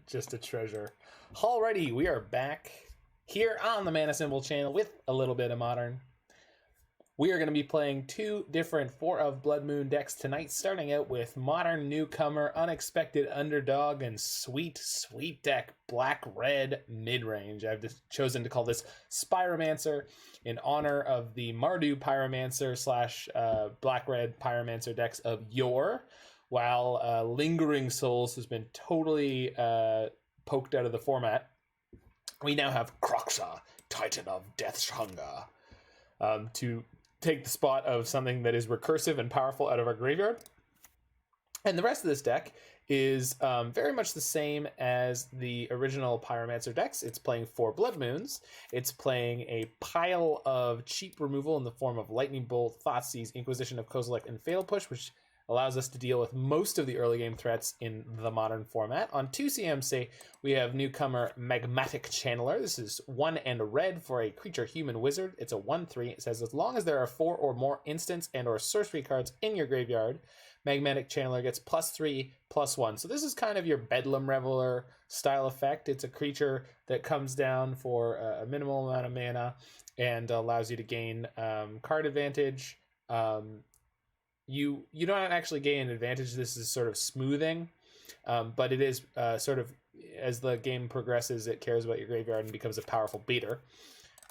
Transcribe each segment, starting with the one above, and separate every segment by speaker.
Speaker 1: Just a treasure. Alrighty, we are back here on the Mana Symbol channel with a little bit of Modern. We are going to be playing two different 4 of Blood Moon decks tonight, starting out with Modern Newcomer, Unexpected Underdog, and sweet, sweet deck, Black-Red Midrange. I've just chosen to call this Spyromancer in honor of the Mardu Pyromancer slash Black-Red Pyromancer decks of yore, while Lingering Souls has been totally poked out of the format. We now have Kroxa, Titan of Death's Hunger, to take the spot of something that is recursive and powerful out of our graveyard. And the rest of this deck is very much the same as the original Pyromancer decks. It's playing 4 Blood Moons. It's playing a pile of cheap removal in the form of Lightning Bolt, Thoughtseize, Inquisition of Kozilek, and Fatal Push, which allows us to deal with most of the early game threats in the Modern format. On 2 CMC, we have newcomer Magmatic Channeler. This is 1 and a red for a creature human wizard. It's a 1/3. It says as long as there are 4 or more instants and or sorcery cards in your graveyard, Magmatic Channeler gets +3/+1. So this is kind of your Bedlam Reveler style effect. It's a creature that comes down for a minimal amount of mana and allows you to gain card advantage. You don't actually gain an advantage. This is sort of smoothing, but it is sort of, as the game progresses, it cares about your graveyard and becomes a powerful beater.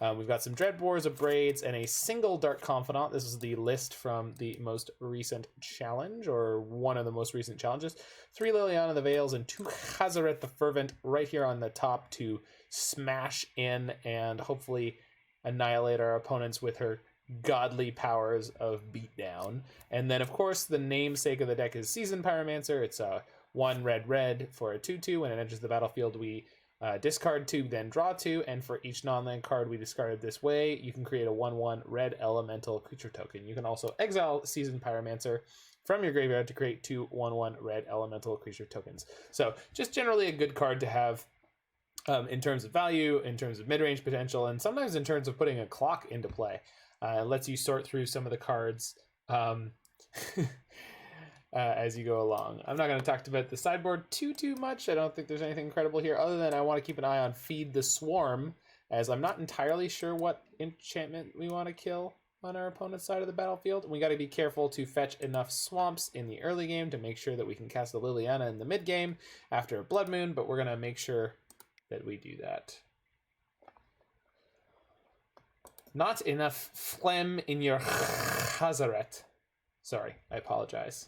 Speaker 1: We've got some Dreadbores, Abrades, and a single Dark Confidant. This is the list from the most recent challenge, or one of the most recent challenges. 3 Liliana the Veils and 2 Hazoret the Fervent right here on the top to smash in and hopefully annihilate our opponents with her godly powers of beatdown. And then, of course, the namesake of the deck is Seasoned Pyromancer. It's a 1 red for a 2/2. When it enters the battlefield, we discard 2, then draw 2, and for each non-land card we discarded this way, you can create a 1/1 red elemental creature token. You can also exile Seasoned Pyromancer from your graveyard to create 2 1/1 red elemental creature tokens. So just generally a good card to have in terms of value, in terms of mid-range potential, and sometimes in terms of putting a clock into play. It lets you sort through some of the cards as you go along. I'm not going to talk about the sideboard too much. I don't think there's anything incredible here, other than I want to keep an eye on Feed the Swarm, as I'm not entirely sure what enchantment we want to kill on our opponent's side of the battlefield. We got to be careful to fetch enough swamps in the early game to make sure that we can cast the Liliana in the mid game after a Blood Moon, but we're going to make sure that we do that. Not enough phlegm in your Hazoret. Sorry, I apologize.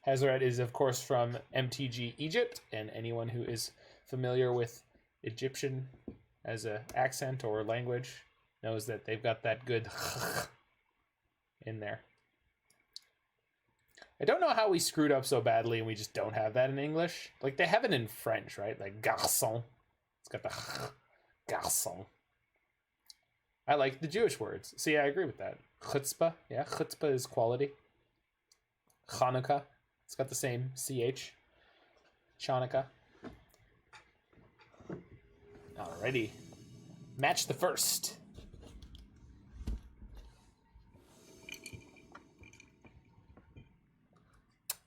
Speaker 1: Hazoret is, of course, from MTG Egypt, and anyone who is familiar with Egyptian as an accent or language knows that they've got that good in there. I don't know how we screwed up so badly and we just don't have that in English. Like, they have it in French, right? Like, garçon. It's got the garçon. I like the Jewish words. See, I agree with that. Chutzpah. Yeah, chutzpah is quality. Chanukah. It's got the same CH. Chanukah. Alrighty. Match the first.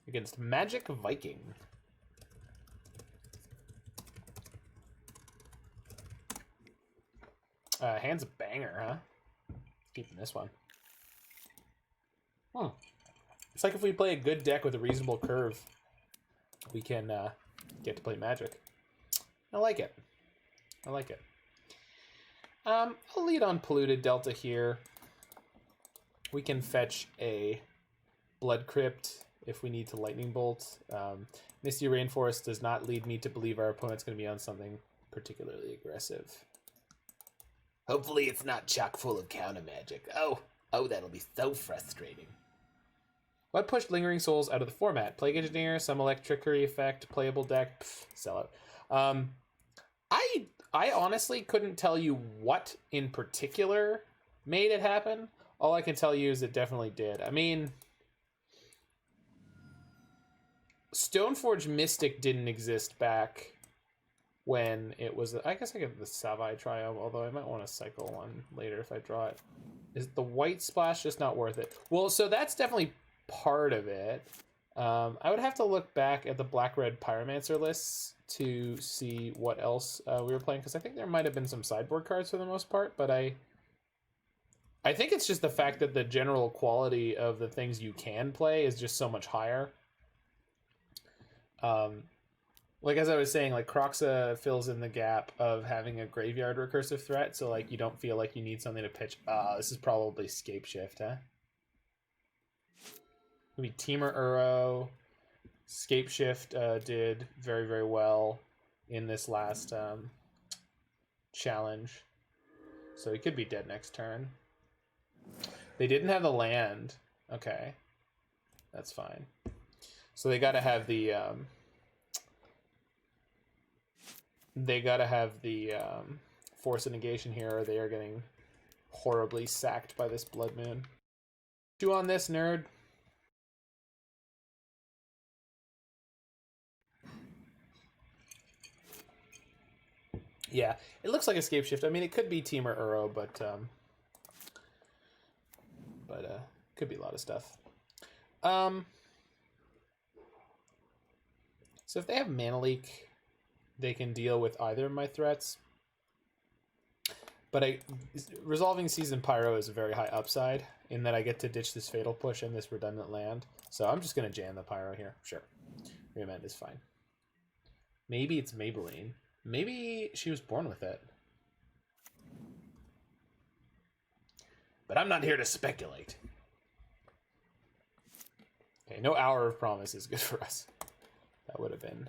Speaker 1: Against Magic Viking. Hand's a banger, huh? Keeping this one. It's like if we play a good deck with a reasonable curve, we can get to play Magic. I like it. I like it. I'll lead on Polluted Delta here. We can fetch a Blood Crypt if we need to Lightning Bolt. Misty Rainforest does not lead me to believe our opponent's going to be on something particularly aggressive. Hopefully it's not chock full of counter magic. Oh, that'll be so frustrating. What pushed Lingering Souls out of the format? Plague Engineer, some Electrickery effect, playable deck, sell out. I honestly couldn't tell you what in particular made it happen. All I can tell you is it definitely did. I mean, Stoneforge Mystic didn't exist back when it was, I guess I get the Savai Triome, although I might want to cycle one later if I draw it. Is the white splash just not worth it? Well, so that's definitely part of it. I would have to look back at the Black-Red Pyromancer lists to see what else we were playing, because I think there might have been some sideboard cards for the most part, but I think it's just the fact that the general quality of the things you can play is just so much higher. Like as I was saying, like Kroxa fills in the gap of having a graveyard recursive threat, so like you don't feel like you need something to pitch. This is probably Scape Shift, huh? Maybe Temur Uro. Scape Shift did very, very well in this last challenge. So he could be dead next turn. They didn't have the land. Okay. That's fine. So they gotta have the Force of Negation here, or they are getting horribly sacked by this Blood Moon. Chew on this, nerd. Yeah, it looks like Escape Shift. I mean, it could be Temur Uro, but could be a lot of stuff. So if they have Mana Leak, they can deal with either of my threats. But resolving Seasoned Pyro is a very high upside in that I get to ditch this Fatal Push and this redundant land. So I'm just going to jam the Pyro here. Sure. Remand is fine. Maybe it's Maybelline. Maybe she was born with it. But I'm not here to speculate. Okay, no Hour of Promise is good for us. That would have been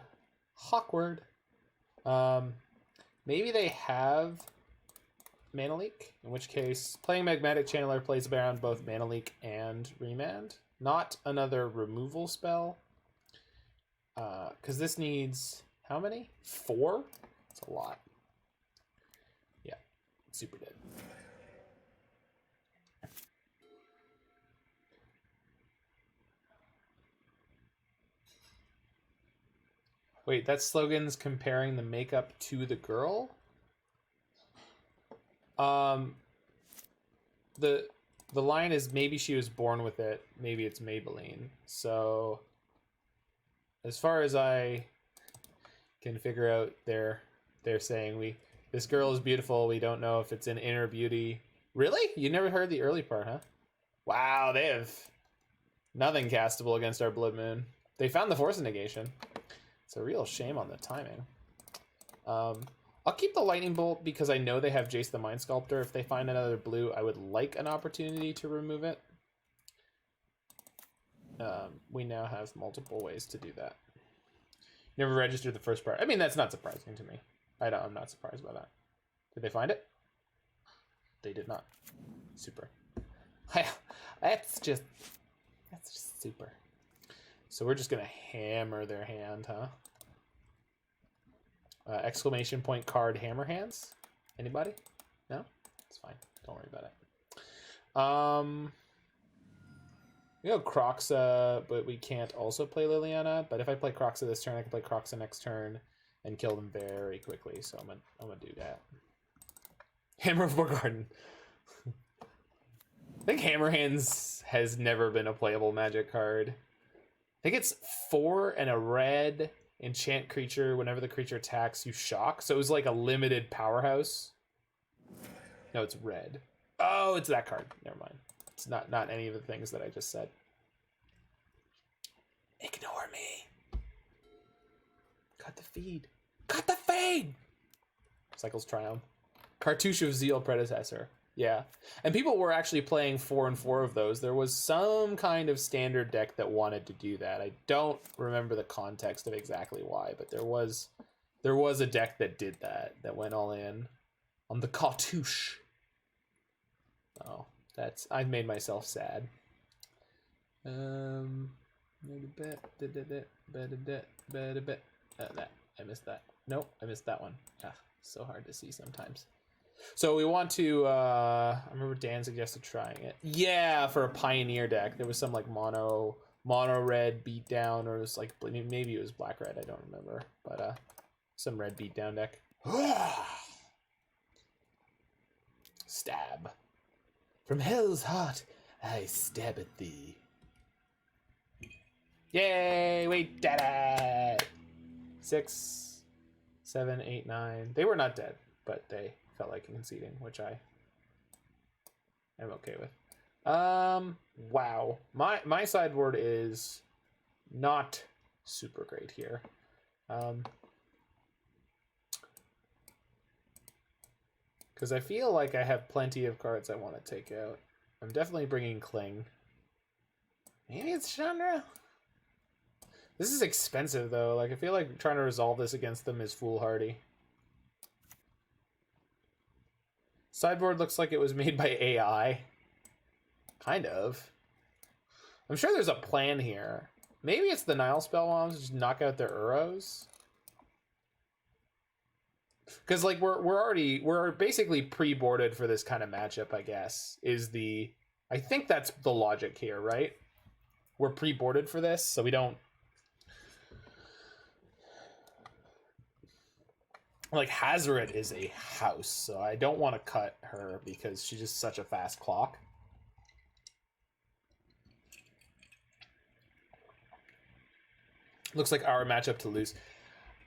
Speaker 1: awkward. Maybe they have Mana Leak, in which case playing Magmatic Channeler plays around both Mana Leak and Remand. Not another removal spell. Because this needs, how many? 4? That's a lot. Yeah, super dead. Wait, that slogan's comparing the makeup to the girl? The line is maybe she was born with it, maybe it's Maybelline. So as far as I can figure out, they're saying this girl is beautiful. We don't know if it's an inner beauty. Really? You never heard the early part, huh? Wow, they have nothing castable against our Blood Moon. They found the Force of Negation. It's a real shame on the timing. I'll keep the Lightning Bolt because I know they have Jace the Mind Sculptor. If they find another blue, I would like an opportunity to remove it. We now have multiple ways to do that. Never registered the first part. I mean, that's not surprising to me. I'm not surprised by that. Did they find it? They did not. Super. That's just super. So we're just gonna hammer their hand, huh? Exclamation point card hammer hands. Anybody? No? It's fine. Don't worry about it. We go Kroxa, but we can't also play Liliana. But if I play Kroxa this turn, I can play Kroxa next turn and kill them very quickly. So I'm gonna do that. Hammer of Garden. I think Hammer Hands has never been a playable Magic card. I think it's 4 and a red enchant creature. Whenever the creature attacks, you shock. So it was like a limited powerhouse. No, it's red. Oh, it's that card. Never mind. It's not any of the things that I just said. Ignore me. Cut the feed. Cut the feed! Cycles Triumph. Cartouche of Zeal predecessor. Yeah. And people were actually playing 4 and 4 of those. There was some kind of standard deck that wanted to do that. I don't remember the context of exactly why, but there was a deck that did that went all in on the cartouche. Oh, I've made myself sad. That I missed that. Nope, I missed that one. So hard to see sometimes. So we want to, I remember Dan suggested trying it. Yeah, for a Pioneer deck. There was some like mono red beatdown, or it was like, maybe it was black red, I don't remember. But some red beatdown deck. Stab. From hell's heart, I stab at thee. Yay, we did it! 6, 7, 8, 9. They were not dead, but they felt like conceding, which I am okay with. Wow. My sideboard is not super great here. Because I feel like I have plenty of cards I want to take out. I'm definitely bringing Cling. Maybe it's Chandra? This is expensive, though. Like, I feel like trying to resolve this against them is foolhardy. Sideboard looks like it was made by AI. Kind of. I'm sure there's a plan here. Maybe it's the Nihil Spellbombs, just knock out their Uros. Because, like, we're basically pre-boarded for this kind of matchup, I guess, I think that's the logic here, right? We're pre-boarded for this, so we don't... Like, Hazoret is a house, so I don't want to cut her because she's just such a fast clock. Looks like our matchup to lose.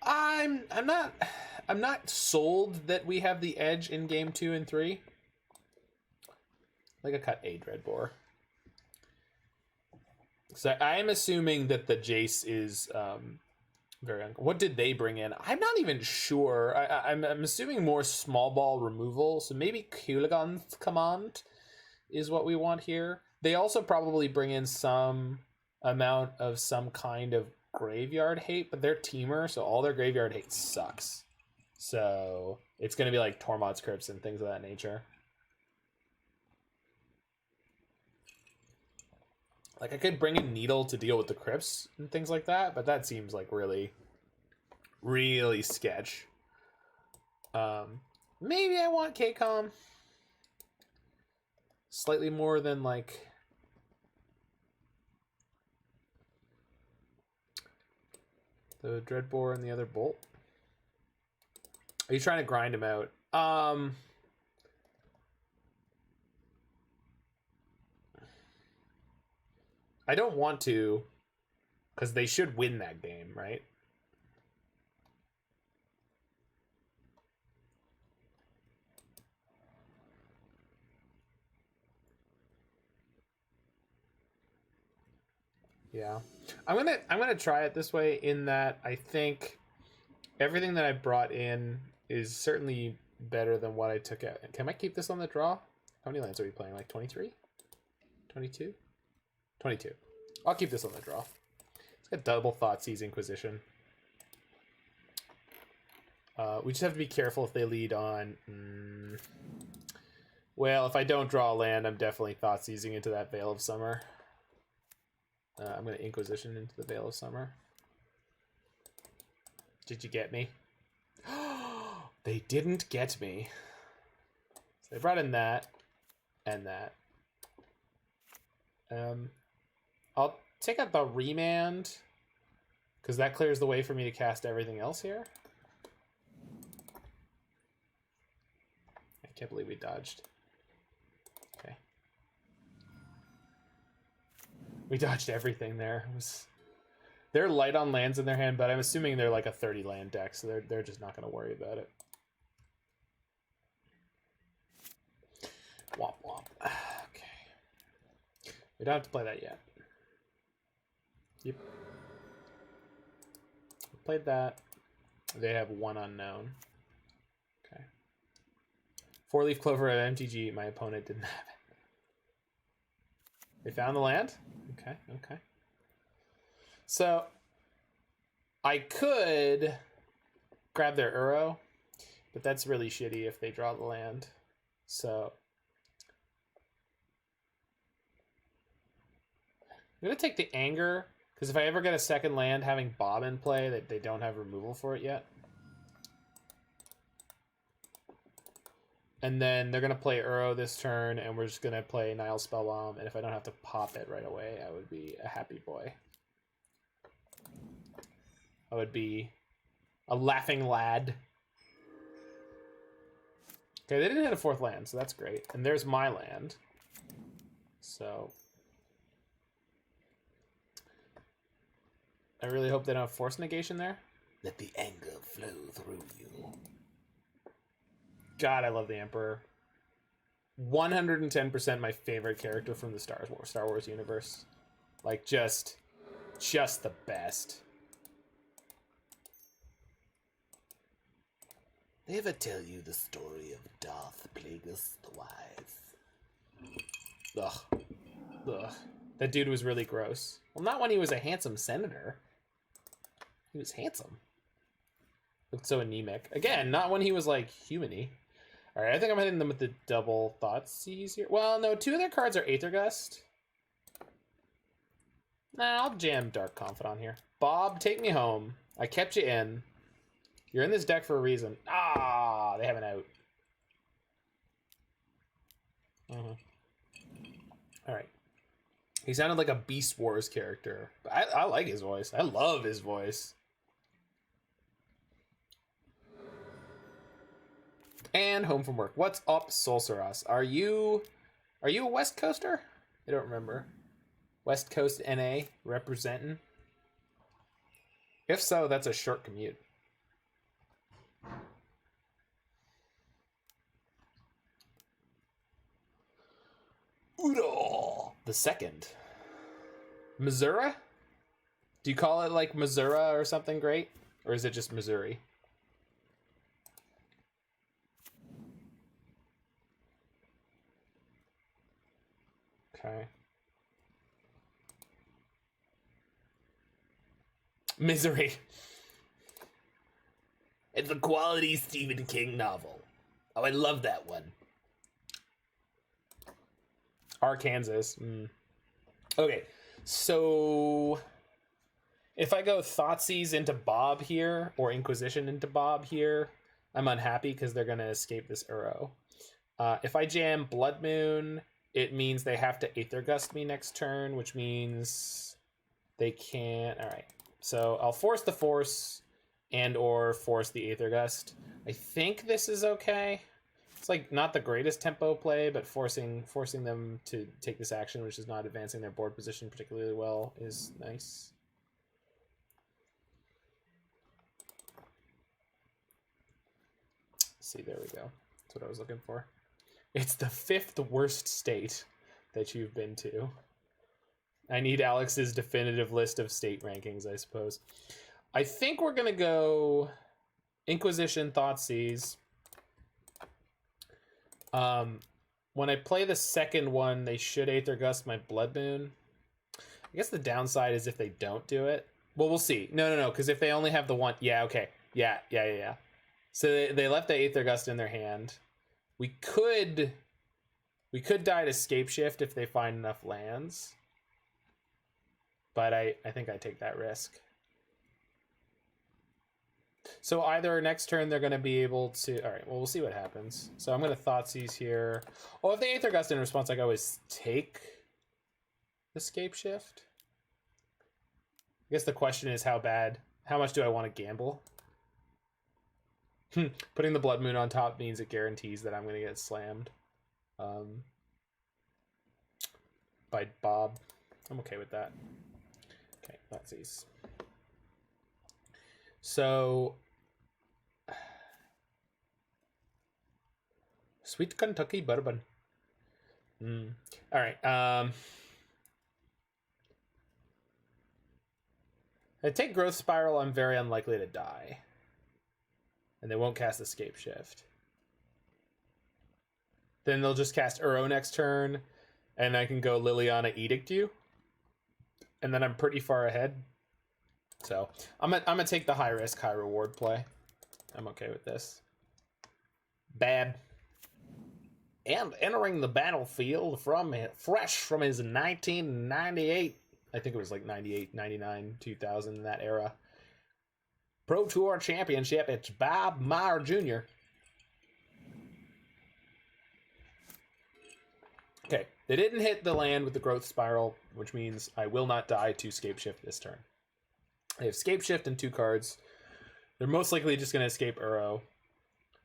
Speaker 1: I'm not sold that we have the edge in game 2 and 3. Like, I cut a Dreadbore. So I am assuming that the Jace is what did they bring in? I'm not even sure. I'm assuming more small ball removal. So maybe Kolaghan's Command is what we want here. They also probably bring in some amount of some kind of graveyard hate, but they're teamer, so all their graveyard hate sucks. So it's going to be like Tormod's Crypts and things of that nature. Like, I could bring in Needle to deal with the Crypts and things like that, but that seems like really, really sketch. Maybe I want KCOM. Slightly more than, like... the Dreadbore and the other Bolt. Are you trying to grind him out? I don't want to, because they should win that game, right? Yeah. I'm gonna try it this way in that I think everything that I brought in is certainly better than what I took out. Can I keep this on the draw? How many lands are we playing? Like 23? 22? 22. I'll keep this on the draw. It's got double Thoughtseize Inquisition. We just have to be careful if they lead on. Well, if I don't draw a land, I'm definitely Thoughtseizing into that Veil of Summer. I'm going to Inquisition into the Veil of Summer. Did you get me? They didn't get me. So they brought in that and that. I'll take out the Remand because that clears the way for me to cast everything else here. I can't believe we dodged. Okay. We dodged everything there. They're light on lands in their hand, but I'm assuming they're like a 30 land deck, so they're just not going to worry about it. Womp womp. Okay. We don't have to play that yet. Yep. We played that. They have one unknown. Okay. 4-leaf clover of MTG. My opponent didn't have it. They found the land? Okay, okay. So, I could grab their Uro, but that's really shitty if they draw the land. So, I'm going to take the Anger, because if I ever get a second land having Bob in play, that they don't have removal for it yet. And then they're going to play Uro this turn, and we're just going to play Nihil Spellbomb, and if I don't have to pop it right away, I would be a happy boy. I would be a laughing lad. Okay, they didn't hit a fourth land, so that's great. And there's my land. So... I really hope they don't have force negation there. Let the anger flow through you. God, I love the Emperor. 110% my favorite character from the Star Wars universe. Like, just the best. They ever tell you the story of Darth Plagueis the Wise? Ugh. Ugh. That dude was really gross. Well, not when he was a handsome senator. He was handsome. Looked so anemic. Again, not when he was, like, human-y. Alright, I think I'm hitting them with the double Thoughtseize here. Well, no, 2 of their cards are Aether Gust. Nah, I'll jam Dark Confidant here. Bob, take me home. I kept you in. You're in this deck for a reason. Ah, they have an out. Alright. He sounded like a Beast Wars character. But I like his voice. I love his voice. And home from work. What's up, Solceros? Are you a West Coaster? I don't remember. West Coast NA representing? If so, that's a short commute. Udall the second. Missouri? Do you call it like Missouri or something great? Or is it just Missouri? Okay. Misery. It's a quality Stephen King novel. Oh, I love that one. Arkansas. Okay, so if I go Thoughtseize into Bob here, or Inquisition into Bob here, I'm unhappy because they're going to escape this Uro. If I jam Bloodmoon, it means they have to Aether Gust me next turn, which means they can't... Alright, so I'll force the Force and or force the Aether Gust. I think this is okay. It's like not the greatest tempo play, but forcing them to take this action, which is not advancing their board position particularly well, is nice. See, there we go. That's what I was looking for. It's the 5th worst state that you've been to. I need Alex's definitive list of state rankings, I suppose. I think we're going to go Inquisition, Thoughtseize. When I play the second one, they should Aether Gust my Bloodmoon. I guess the downside is if they don't do it. Well, we'll see. No, because if they only have the one... Yeah, okay. Yeah. So they left the Aether Gust in their hand. We could die to Scape Shift if they find enough lands. But I think I take that risk. So either next turn they're going to be able to... Alright, well, we'll see what happens. So I'm going to Thoughtseize here. Oh, if they Aether Gust in response, I can always take the Scape Shift. I guess the question is how much do I want to gamble? Putting the Blood Moon on top means it guarantees that I'm going to get slammed by Bob. I'm okay with that. Okay, Thoughtseize. So, Sweet Kentucky Bourbon. All right. I take Growth Spiral. I'm very unlikely to die, and they won't cast Escape Shift. Then they'll just cast Uro next turn, and I can go Liliana Edict you, and then I'm pretty far ahead. So I'm gonna take the high risk, high reward play. I'm okay with this. Bad. And entering the battlefield fresh from his 1998, I think it was like 98, 99, 2000, that era. Pro Tour Championship, it's Bob Meyer Jr. Okay, they didn't hit the land with the Growth Spiral, which means I will not die to Scape Shift this turn. They have Scape Shift and 2 cards. They're most likely just going to escape Uro.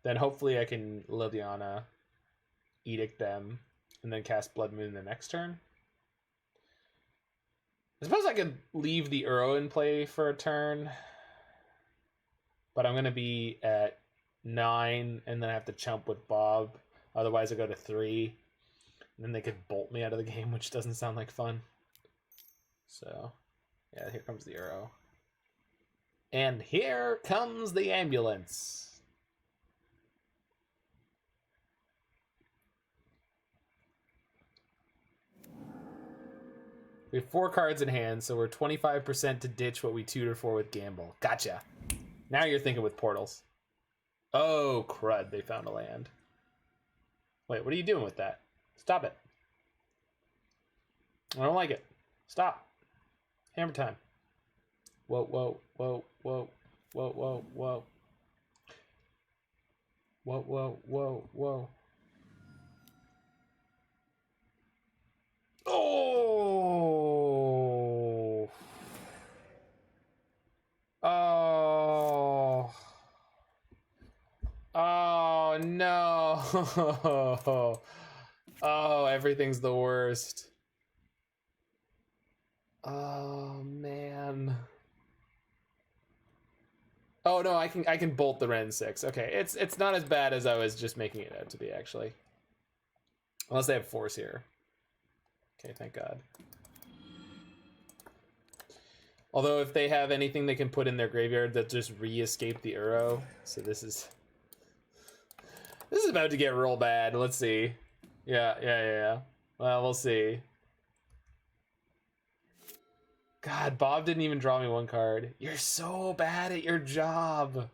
Speaker 1: Then hopefully I can Liliana Edict them and then cast Blood Moon the next turn. I suppose I could leave the Uro in play for a turn, but I'm going to be at 9, and then I have to chump with Bob. Otherwise, I go to 3, and then they could bolt me out of the game, which doesn't sound like fun. So, yeah, here comes the Uro. And here comes the ambulance. We have 4 cards in hand, so we're 25% to ditch what we tutor for with Gamble. Gotcha. Now you're thinking with portals. Oh, crud, they found a land. Wait, what are you doing with that? Stop it. I don't like it. Stop. Hammer time. Whoa, whoa, whoa, whoa, whoa, whoa, whoa. Whoa, whoa, whoa, whoa. Oh! Oh! Oh, no! Oh, everything's the worst. Oh, man. Oh, no, I can bolt the Ren 6. Okay, it's not as bad as I was just making it out to be, actually. Unless they have force here. Okay, thank God. Although if they have anything they can put in their graveyard that just re-escape the Uro. So this is about to get real bad. Let's see. Yeah. Well, we'll see. God, Bob didn't even draw me 1 card. You're so bad at your job.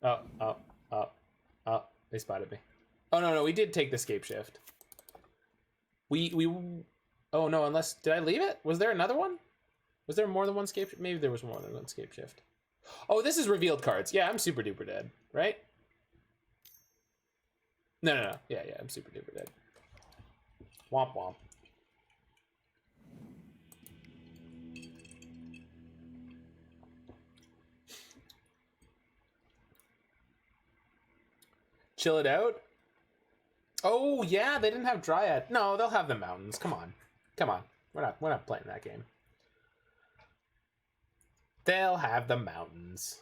Speaker 1: Oh. They spotted me. Oh, no, we did take the scape shift. Oh, no, unless... Did I leave it? Was there another one? Was there more than 1 scape shift? Maybe there was more than 1 scape shift. Oh, this is revealed cards. Yeah, I'm super duper dead, right? No. Yeah, I'm super duper dead. Womp womp. Chill it out? Oh, yeah, they didn't have Dryad. No, they'll have the mountains. Come on. We're not playing that game. They'll have the mountains.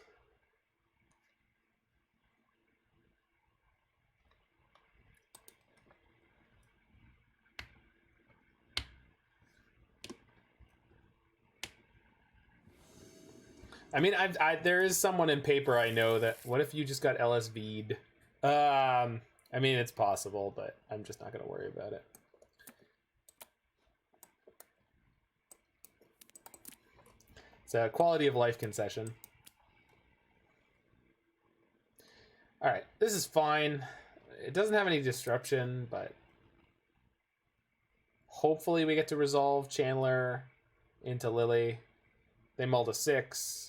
Speaker 1: I mean, there is someone in paper I know that... What if you just got LSV'd? I mean, it's possible, but I'm just not going to worry about it. It's a quality of life concession. All right, this is fine. It doesn't have any disruption, but hopefully we get to resolve Chandler into Lily. They mulled a 6.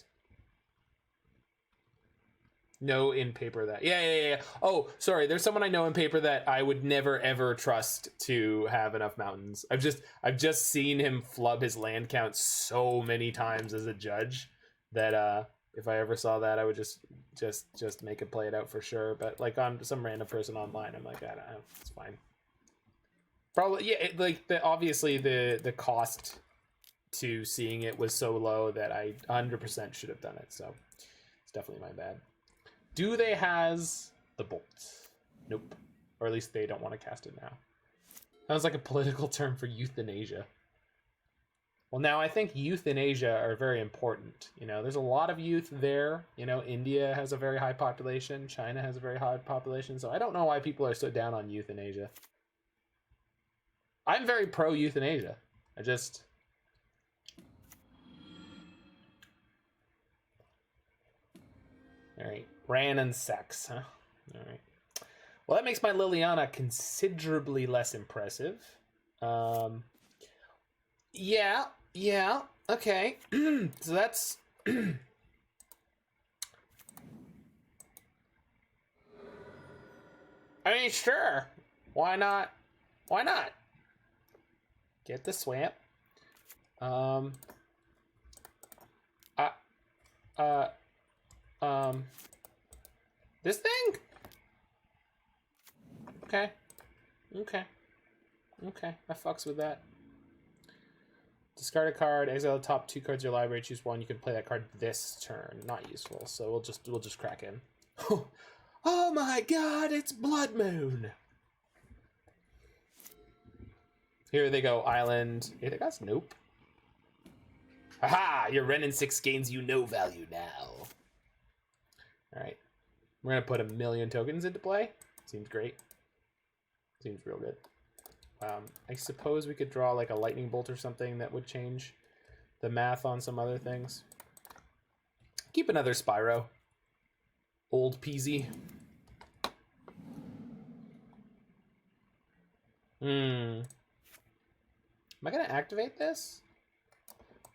Speaker 1: No in paper that... Yeah. Oh, sorry. There's someone I know in paper that I would never, ever trust to have enough mountains. I've just seen him flub his land count so many times as a judge that if I ever saw that, I would just make it play it out for sure. But like on some random person online, I'm like, I don't know. It's fine. Probably, yeah. Obviously the cost to seeing it was so low that I 100% should have done it. So it's definitely my bad. Do they has the bolt? Nope. Or at least they don't want to cast it now. Sounds like a political term for euthanasia. Well, now I think youth in Asia are very important. You know, there's a lot of youth there. You know, India has a very high population. China has a very high population. So I don't know why people are so down on youth in Asia. I'm very pro euthanasia. All right. Ran and sex, huh? All right. Well, that makes my Liliana considerably less impressive. Yeah. Okay. So that's... I mean, sure. Why not? Get the swamp. This thing? Okay. I fucks with that. Discard a card, exile the top 2 cards of your library, choose one. You can play that card this turn. Not useful, so we'll just crack in. Oh my god, it's Blood Moon! Here they go, Island. Hey, they got Nope. Aha! Your Ren and 6 gains you no value now. Alright. We're gonna put 1,000,000 tokens into play. Seems great. Seems real good. I suppose we could draw like a lightning bolt or something that would change the math on some other things. Keep another Spyro. Old peasy. Am I gonna activate this?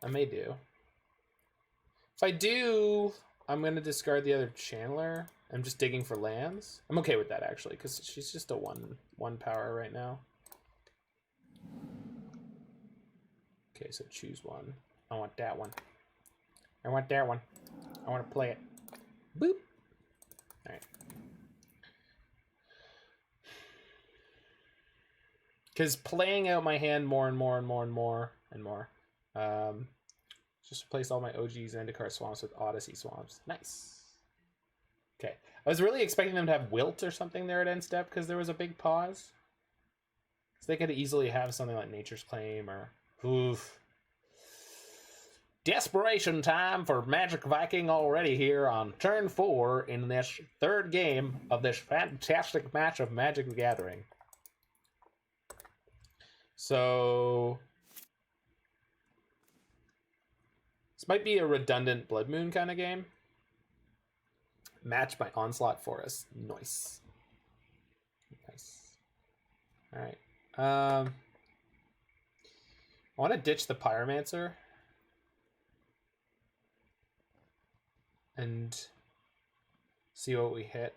Speaker 1: I may do. If I do, I'm gonna discard the other Channeler. I'm just digging for lands. I'm okay with that actually, because she's just a one power right now. Okay, so choose one. I want that one. I want that one. I want to play it. Boop. All right. Because playing out my hand more and more and more and more and more. Just replace all my OGs and Endicott swamps with Odyssey swamps. Nice. Okay. I was really expecting them to have Wilt or something there at end step because there was a big pause. So they could easily have something like Nature's Claim or... Oof. Desperation time for Magic Viking already here on turn 4 in this 3rd game of this fantastic match of Magic the Gathering. So... this might be a redundant Blood Moon kind of game. Match by Onslaught Forest. Nice. Nice. Alright. I want to ditch the Pyromancer. And see what we hit.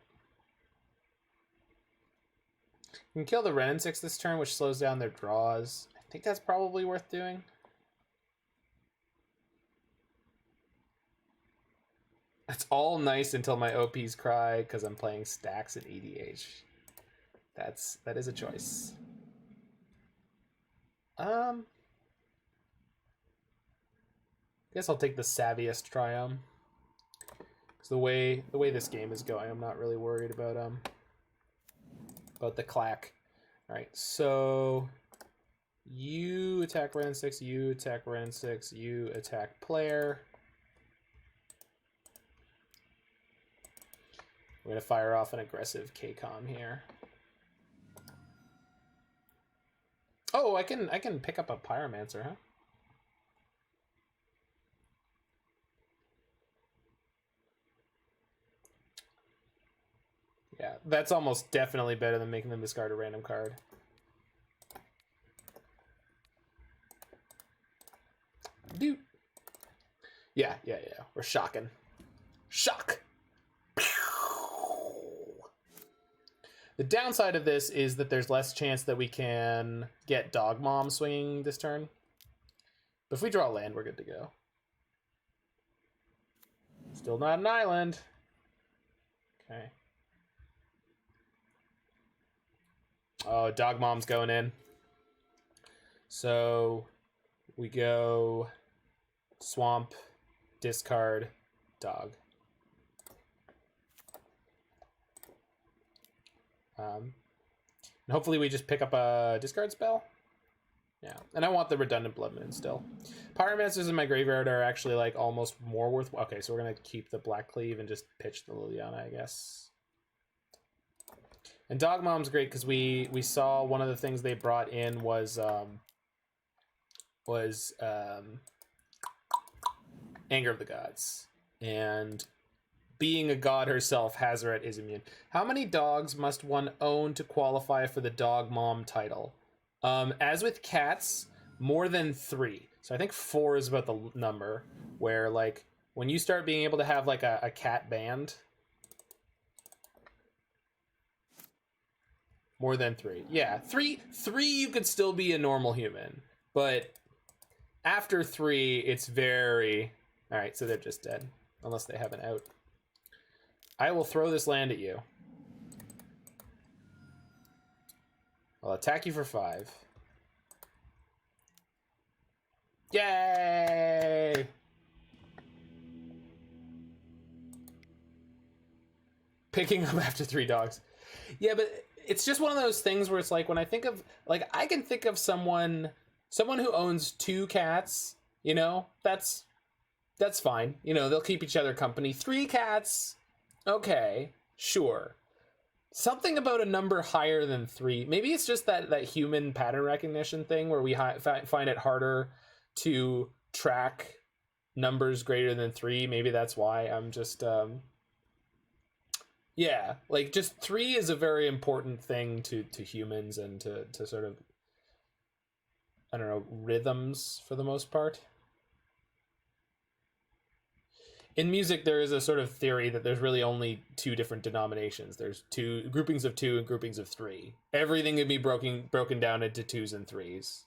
Speaker 1: We can kill the Ren 6 this turn, which slows down their draws. I think that's probably worth doing. That's all nice until my OPs cry because I'm playing stacks at EDH. That is a choice. Guess I'll take the Savviest Triome. The way this game is going, I'm not really worried about the clack. All right, so you attack Ren 6, you attack Ren 6, you attack player. We're gonna fire off an aggressive KCOM here. Oh, I can pick up a Pyromancer, huh? Yeah, that's almost definitely better than making them discard a random card. Dude. Yeah. We're shocking. Shock! The downside of this is that there's less chance that we can get Dog Mom swinging this turn. But if we draw land, we're good to go. Still not an island. Okay. Oh, Dog Mom's going in. So we go swamp, discard, dog. And hopefully we just pick up a discard spell. Yeah, and I want the redundant Blood Moon still. Pyromancers in my graveyard are actually like almost more worth. Okay, so we're gonna keep the Blackcleave and just pitch the Liliana, I guess. And Dog Mom's great because we saw one of the things they brought in was Anger of the Gods, and being a god herself, Hazoret is immune. How many dogs must one own to qualify for the Dog Mom title? As with cats, more than 3. So I think 4 is about the number where like when you start being able to have like a cat band. More than 3. Yeah, 3 you could still be a normal human. But after 3, it's very... Alright, so they're just dead. Unless they have an out. I will throw this land at you. I'll attack you for 5. Yay! Picking up after 3 dogs. Yeah, but it's just one of those things where it's like, when I think of, like, I can think of someone who owns 2 cats, you know, that's fine. You know, they'll keep each other company. 3 cats, okay, sure. Something about a number higher than 3. Maybe it's just that human pattern recognition thing where we find it harder to track numbers greater than 3. Maybe that's why I'm just, yeah, like, just 3 is a very important thing to humans and to sort of, I don't know, rhythms for the most part. In music, there is a sort of theory that there's really only 2 different denominations. There's 2 groupings of 2 and groupings of 3. Everything can be broken down into 2s and 3s.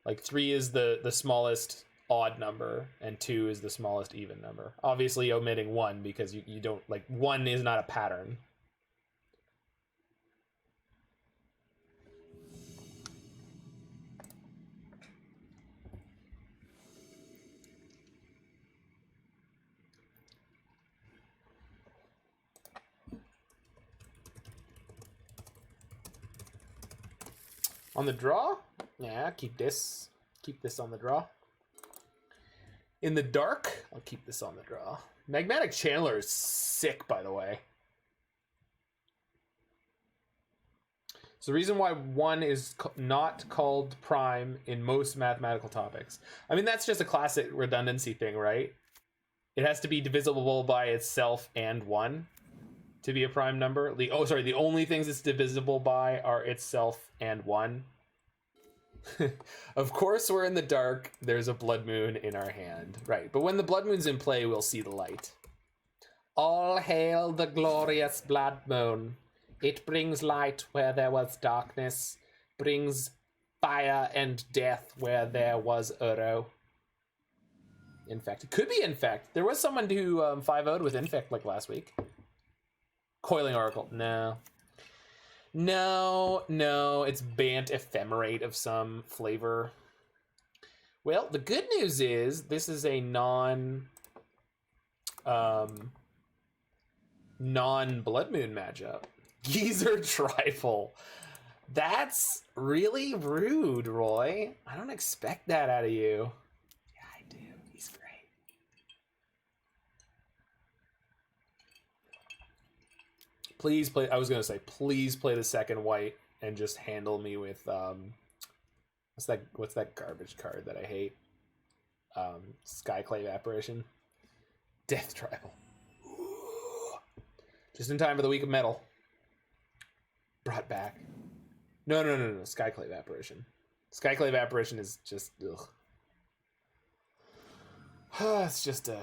Speaker 1: Like, 3 is the smallest odd number, and 2 is the smallest even number. Obviously omitting 1, because you don't, like, 1 is not a pattern. On the draw? Yeah, keep this. Keep this on the draw. In the dark, I'll keep this on the draw. Magmatic Channeler is sick, by the way. So the reason why 1 is not called prime in most mathematical topics. I mean, that's just a classic redundancy thing, right? It has to be divisible by itself and 1 to be a prime number. The only things it's divisible by are itself and 1. Of course, we're in the dark. There's a blood moon in our hand. Right, but when the blood moon's in play, we'll see the light. All hail the glorious blood moon. It brings light where there was darkness, brings fire and death where there was Uro. Infect. It could be Infect. There was someone who 5-0'd with Infect like last week. Coiling Oracle. No. No, it's Bant Ephemerate of some flavor. Well, the good news is this is a non-Blood Moon matchup. Geezer Trifle. That's really rude, Roy. I don't expect that out of you. Yeah, I do. He's great. Please play, I was going to say, please play the second white and just handle me with, what's that garbage card that I hate? Skyclave Apparition. Death Tribal. Just in time for the Week of Metal. Brought back. No. Skyclave Apparition. Skyclave Apparition is just, ugh. It's just a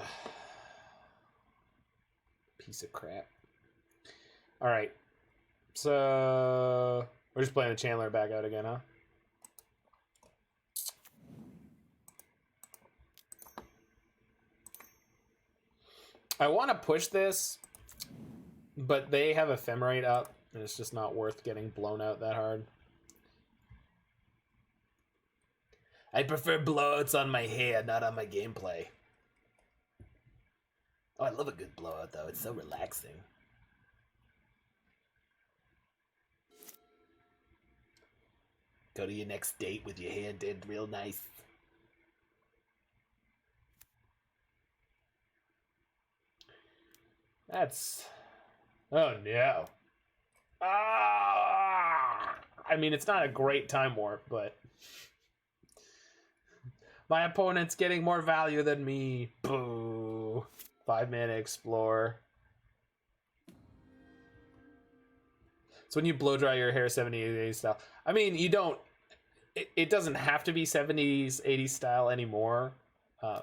Speaker 1: piece of crap. All right, so we're just playing the Channeler back out again, huh? I want to push this, but they have Ephemerate up, and it's just not worth getting blown out that hard. I prefer blowouts on my hair, not on my gameplay. Oh, I love a good blowout, though. It's so relaxing. Go to your next date with your hair did real nice. That's... Oh, no. Ah! I mean, it's not a great time warp, but... My opponent's getting more value than me. Boo. 5-mana Explore. So when you blow dry your hair 70s, 80s style. I mean, you don't... It doesn't have to be 70s, 80s style anymore. I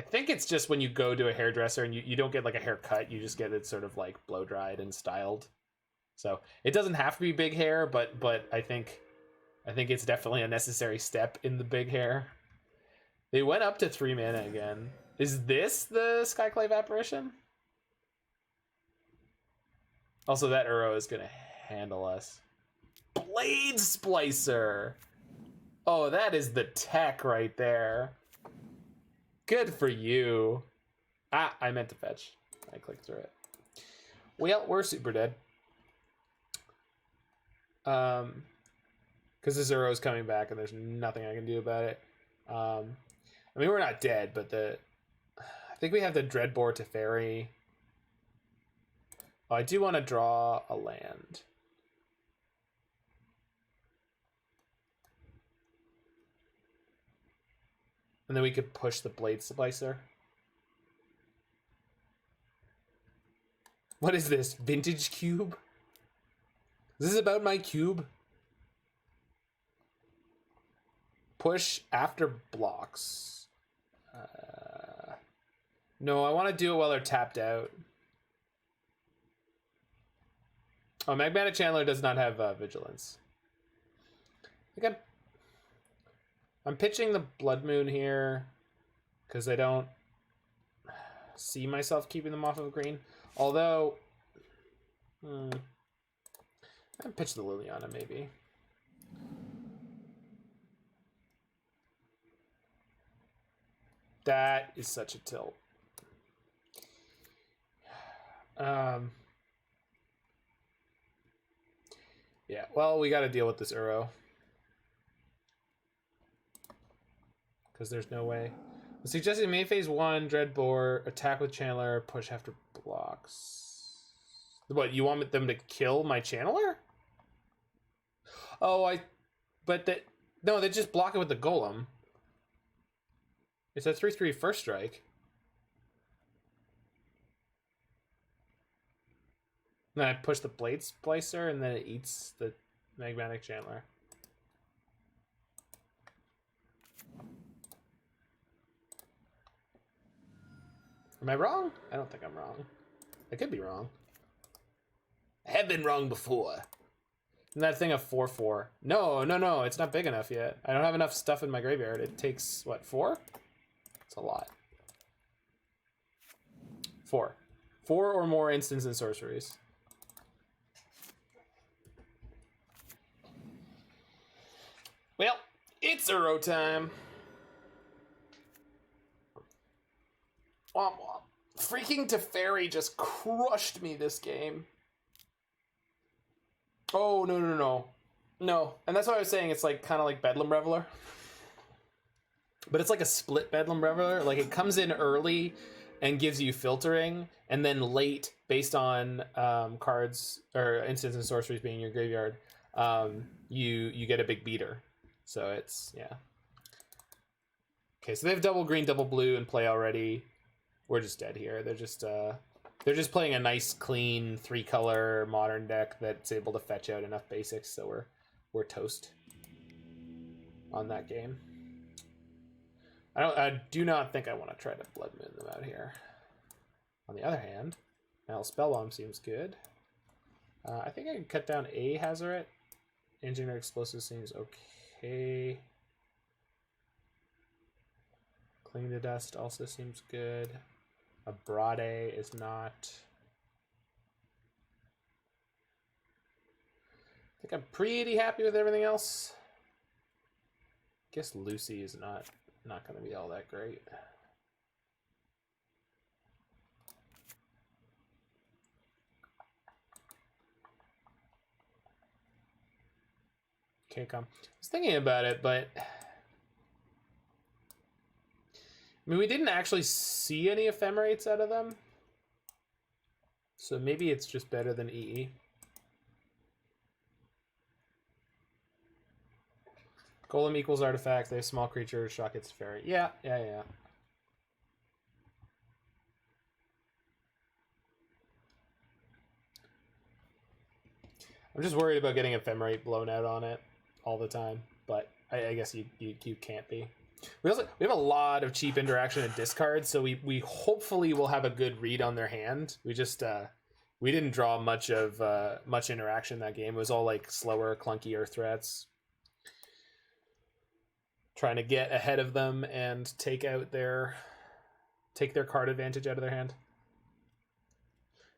Speaker 1: think it's just when you go to a hairdresser and you don't get like a haircut, you just get it sort of like blow dried and styled. So it doesn't have to be big hair, but I think it's definitely a necessary step in the big hair. They went up to 3 mana again. Is this the Skyclave Apparition? Also, that Uro is gonna handle us. Blade Splicer. Oh, that is the tech right there. Good for you. Ah, I meant to fetch. I clicked through it. Well, we're super dead. Because the Zero's coming back and there's nothing I can do about it. I mean, we're not dead, but I think we have the Dreadbore to Fairy. Oh, I do want to draw a land. And then we could push the Blade Splicer. What is this? Vintage cube? Is this about my cube? Push after blocks. No, I want to do it while they're tapped out. Oh, Magmatic Channeler does not have Vigilance. I think I'm pitching the Blood Moon here because I don't see myself keeping them off of green. Although, I'd pitch the Liliana maybe. That is such a tilt. Yeah, well, we got to deal with this Uro. Because there's no way. I'm suggesting main phase 1, Dreadbore, attack with Channeler, push after blocks. What, you want them to kill my Channeler? Oh, no, they just block it with the Golem. It's a 3/3 first strike. And then I push the Blade Splicer, and then it eats the Magmatic Channeler. Am I wrong? I don't think I'm wrong. I could be wrong. I have been wrong before. And that thing of 4/4. No, it's not big enough yet. I don't have enough stuff in my graveyard. It takes, what, 4? It's a lot. 4. 4 or more instants and sorceries. Well, it's Uro time. Womp womp. Freaking Teferi just crushed me this game. Oh, no. No, and that's why I was saying it's like kind of like Bedlam Reveler. But it's like a split Bedlam Reveler. Like it comes in early and gives you filtering, and then late, based on cards or instants and sorceries being in your graveyard, you get a big beater. So it's, yeah. Okay, so they have double green, double blue in play already. We're just dead here. They're just playing a nice, clean 3-color modern deck that's able to fetch out enough basics, so we're toast on that game. I do not think I want to try to Blood Moon them out here. On the other hand, Nihil Spellbomb seems good. I think I can cut down a Hazoret. Engineer Explosive seems okay. Cling to Dust also seems good. Abrade is not. I think I'm pretty happy with everything else. Guess Lucy is not going to be all that great. Okay, come. I was thinking about it, but I mean, we didn't actually see any ephemerates out of them. So maybe it's just better than EE. Golem equals artifact. They have small creature. Shock gets fairy. Yeah. I'm just worried about getting ephemerate blown out on it all the time. But I guess you can't be. We have a lot of cheap interaction and discards, so we hopefully will have a good read on their hand. We just we didn't draw much interaction that game. It was all like slower, clunkier threats, trying to get ahead of them and take their card advantage out of their hand.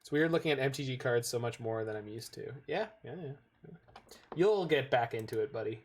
Speaker 1: It's weird looking at MTG cards so much more than I'm used to. Yeah. You'll get back into it, buddy.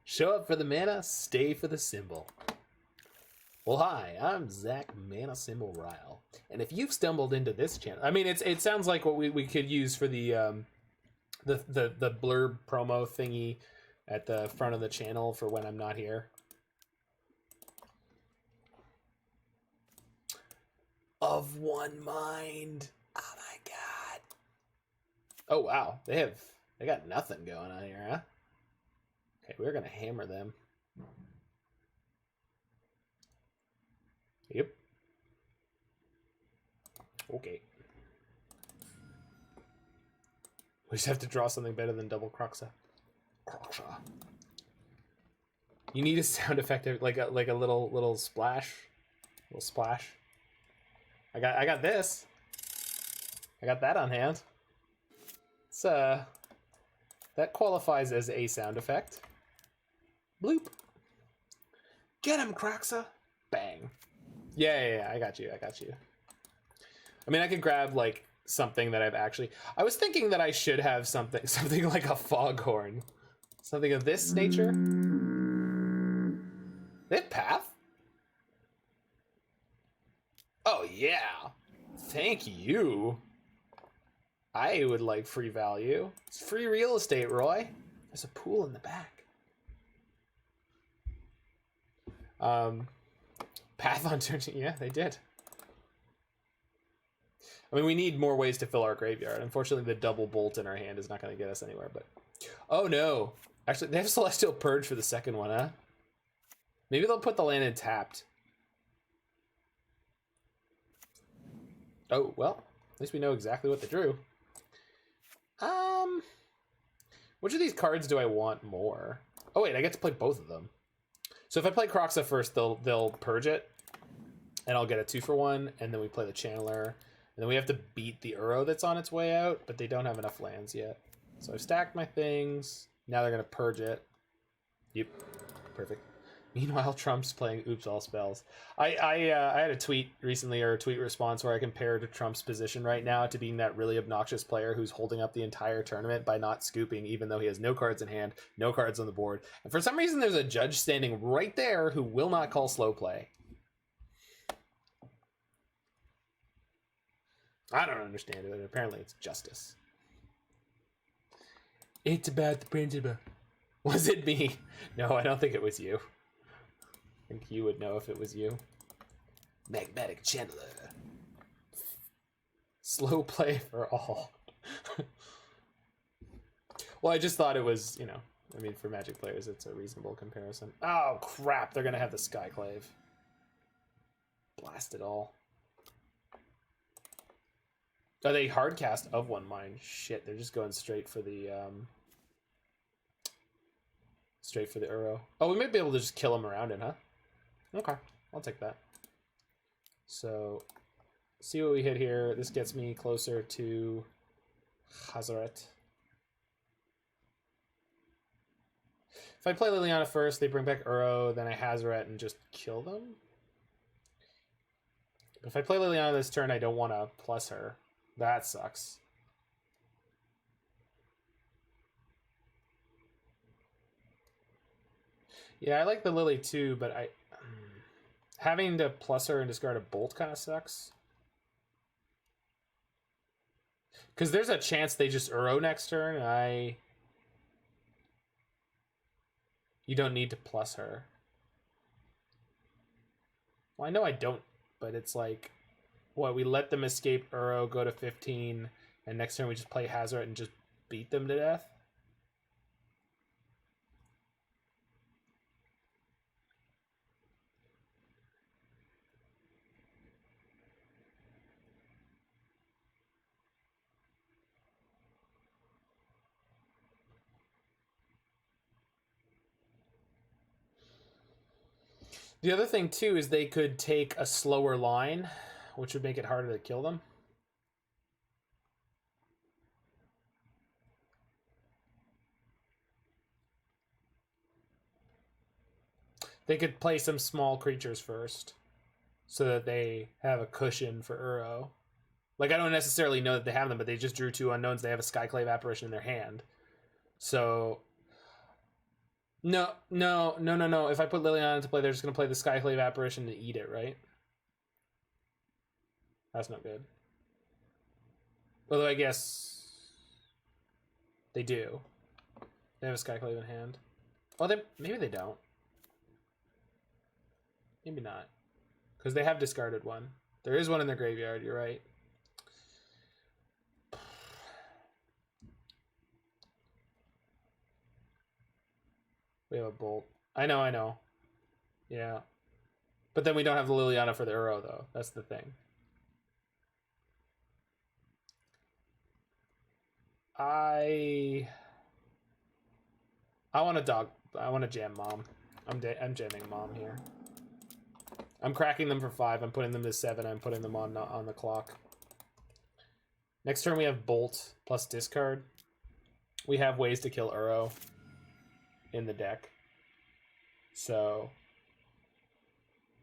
Speaker 1: Show up for the mana, stay for the symbol. Well, hi, I'm Zach Mana Symbol Ryle, and if you've stumbled into this channel, I mean, it sounds like what we could use for the blurb promo thingy at the front of the channel for when I'm not here. Of one mind. Oh my god. Oh wow, they got nothing going on here, huh? Okay, we're gonna hammer them. Yep. Okay. We just have to draw something better than double Kroxa. Kroxa. You need a sound effect, like a little splash, little splash. I got this. I got that on hand. It's that qualifies as a sound effect. Bloop. Get him, Kroxa. Bang. Yeah, I got you. I mean, I could grab like something that I've actually. I was thinking that I should have something like a foghorn, something of this nature. They have path. Oh yeah, thank you. I would like free value. It's free real estate, Roy. There's a pool in the back. Path on turn. Yeah, they did. I mean, we need more ways to fill our graveyard. Unfortunately, the double bolt in our hand is not going to get us anywhere, but... Oh, no. Actually, they have Celestial Purge for the second one, huh? Maybe they'll put the land in tapped. Oh, well. At least we know exactly what they drew. Which of these cards do I want more? Oh, wait, I get to play both of them. So if I play Kroxa first, they'll purge it, and I'll get a 2-for-1, and then we play the Channeler, and then we have to beat the Uro that's on its way out, but they don't have enough lands yet. So I've stacked my things. Now they're gonna purge it. Yep, perfect. Meanwhile, Trump's playing Oops All Spells. I had a tweet recently, or a tweet response, where I compared Trump's position right now to being that really obnoxious player who's holding up the entire tournament by not scooping, even though he has no cards in hand, no cards on the board. And for some reason, there's a judge standing right there who will not call slow play. I don't understand it, but apparently it's justice. It's about the principle. Was it me? No, I don't think it was you. I think you would know if it was you. Magmatic Channeler. Slow play for all. Well, I just thought it was, you know, I mean, for Magic players, it's a reasonable comparison. Oh, crap. They're going to have the Skyclave. Blast it all. Are they hardcast of one mind? Shit, they're just going straight for the Uro. Oh, we might be able to just kill him around it, huh? Okay, I'll take that. So, see what we hit here. This gets me closer to Hazoret. If I play Liliana first, they bring back Uro, then I Hazoret and just kill them. If I play Liliana this turn, I don't want to plus her. That sucks. Yeah, I like the Lily too, but having to plus her and discard a bolt kind of sucks. Because there's a chance they just Uro next turn. You don't need to plus her. Well, I know I don't, but it's like, what, we let them escape Uro, go to 15, and next turn we just play Hazoret and just beat them to death? The other thing, too, is they could take a slower line, which would make it harder to kill them. They could play some small creatures first, so that they have a cushion for Uro. Like, I don't necessarily know that they have them, but they just drew 2 unknowns. They have a Skyclave Apparition in their hand. So... No. If I put Liliana into play, they're just going to play the Skyclave Apparition to eat it, right? That's not good. Although I guess they do. They have a Skyclave in hand. Oh, maybe they don't. Maybe not. Because they have discarded one. There is one in their graveyard, you're right. We have a Bolt. I know. Yeah. But then we don't have the Liliana for the Uro, though. That's the thing. I want to jam Mom. I'm jamming Mom here. I'm cracking them for 5. I'm putting them to 7. I'm putting them on the clock. Next turn we have Bolt plus discard. We have ways to kill Uro in the deck. So...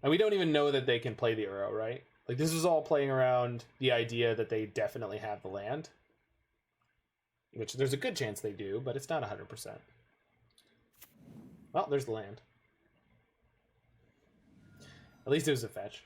Speaker 1: And we don't even know that they can play the Uro, right? Like, this is all playing around the idea that they definitely have the land. Which there's a good chance they do, but it's not 100%. Well, there's the land. At least it was a fetch.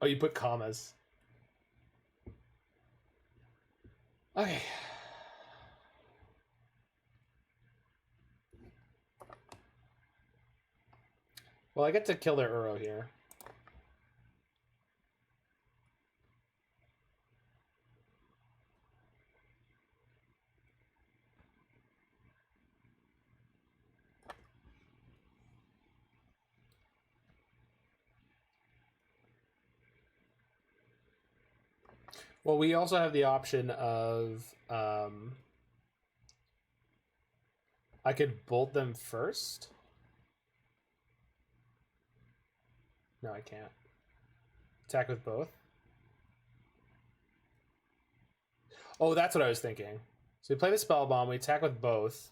Speaker 1: Oh, you put commas. Okay. Well, I get to kill their Uro here. Well, we also have the option of... I could bolt them first? No, I can't. Attack with both? Oh, that's what I was thinking. So we play the Spellbomb, we attack with both.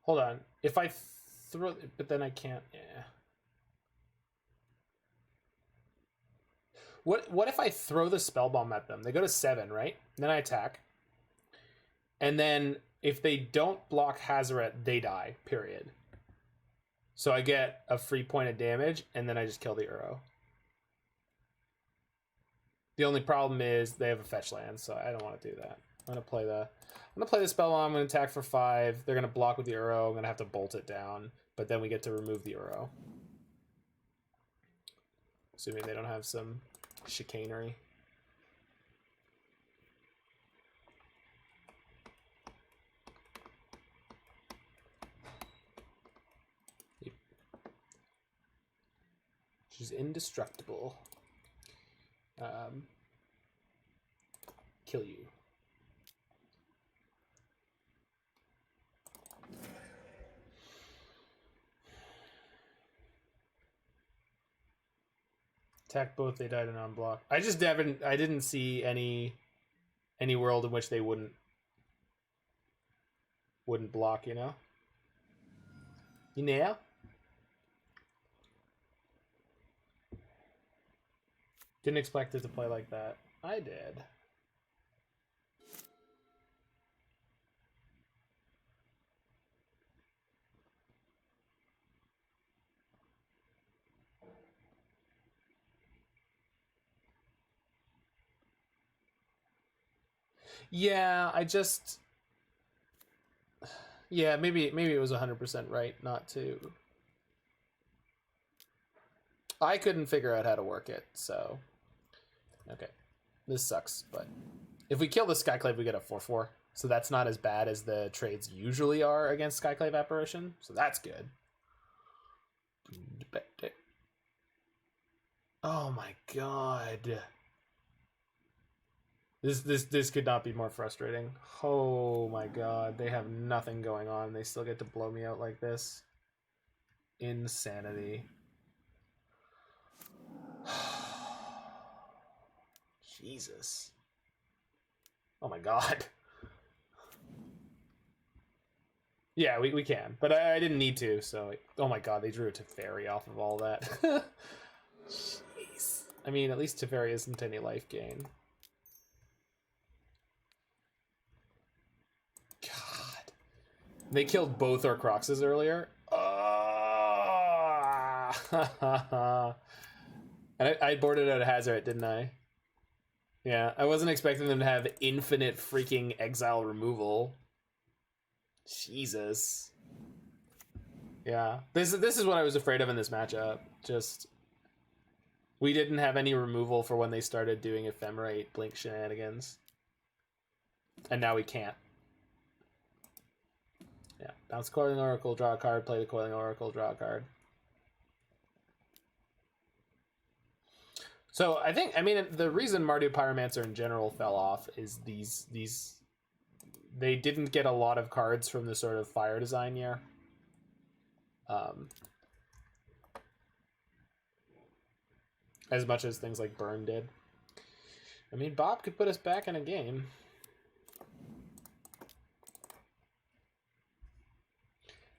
Speaker 1: Hold on. If I throw... But then I can't... Yeah. What if I throw the Spellbomb at them? They go to 7, right? Then I attack. And then if they don't block Hazoret, they die, period. So I get a free point of damage, and then I just kill the Uro. The only problem is they have a fetch land, so I don't want to do that. I'm gonna play the Spellbomb. I'm gonna attack for 5. They're gonna block with the Uro. I'm gonna have to bolt it down, but then we get to remove the Uro. Assuming they don't have some chicanery. She's indestructible. Kill you. Attack both, they died and on block. I didn't see any world in which they wouldn't block, you know? You know? Didn't expect it to play like that. I did. Yeah, yeah, maybe it was 100% right not to. I couldn't figure out how to work it, so okay. This sucks, but if we kill the Skyclave, we get a 4/4. So that's not as bad as the trades usually are against Skyclave Apparition. So that's good. Oh my god. This could not be more frustrating. Oh my god, they have nothing going on. They still get to blow me out like this. Insanity. Jesus. Oh my god. Yeah, we can, but I didn't need to, so... Oh my god, they drew a Teferi off of all that. Jeez. I mean, at least Teferi isn't any life gain. God. They killed both our Kroxas earlier. And I boarded out a Hazoret, didn't I? Yeah, I wasn't expecting them to have infinite freaking exile removal. Jesus. Yeah, this is what I was afraid of in this matchup. Just, we didn't have any removal for when they started doing Ephemerate Blink shenanigans. And now we can't. Yeah, bounce Coiling Oracle, draw a card, play the Coiling Oracle, draw a card. So I mean, the reason Mardu Pyromancer in general fell off is they didn't get a lot of cards from the sort of fire design year. As much as things like Burn did. I mean, Bob could put us back in a game.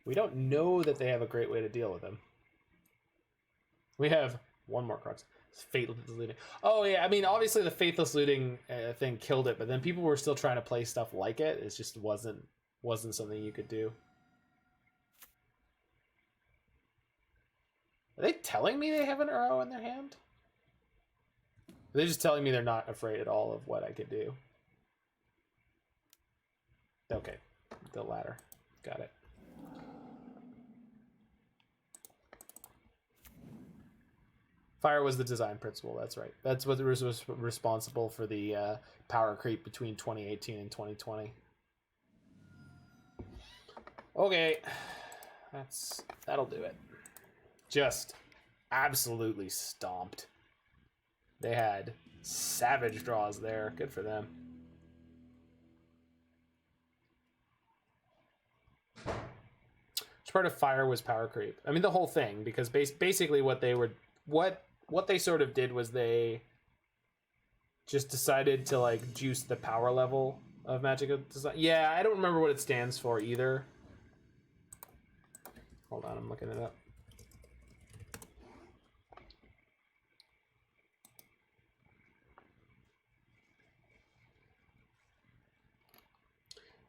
Speaker 1: We don't know that they have a great way to deal with him. We have one more Kroxa. Faithless looting. Oh yeah, I mean, obviously the faithless looting thing killed it, but then people were still trying to play stuff like it. It just wasn't something you could do. Are they telling me they have an Uro in their hand? Are they just telling me they're not afraid at all of what I could do? Okay, the latter. Got it. Fire was the design principle, that's right. That's what was responsible for the power creep between 2018 and 2020. Okay, that'll do it. Just absolutely stomped. They had savage draws there. Good for them. Which part of Fire was power creep? I mean, the whole thing, because basically what they sort of did was they just decided to like juice the power level of Magical Design. Yeah, I don't remember what it stands for either. Hold on, I'm looking it up.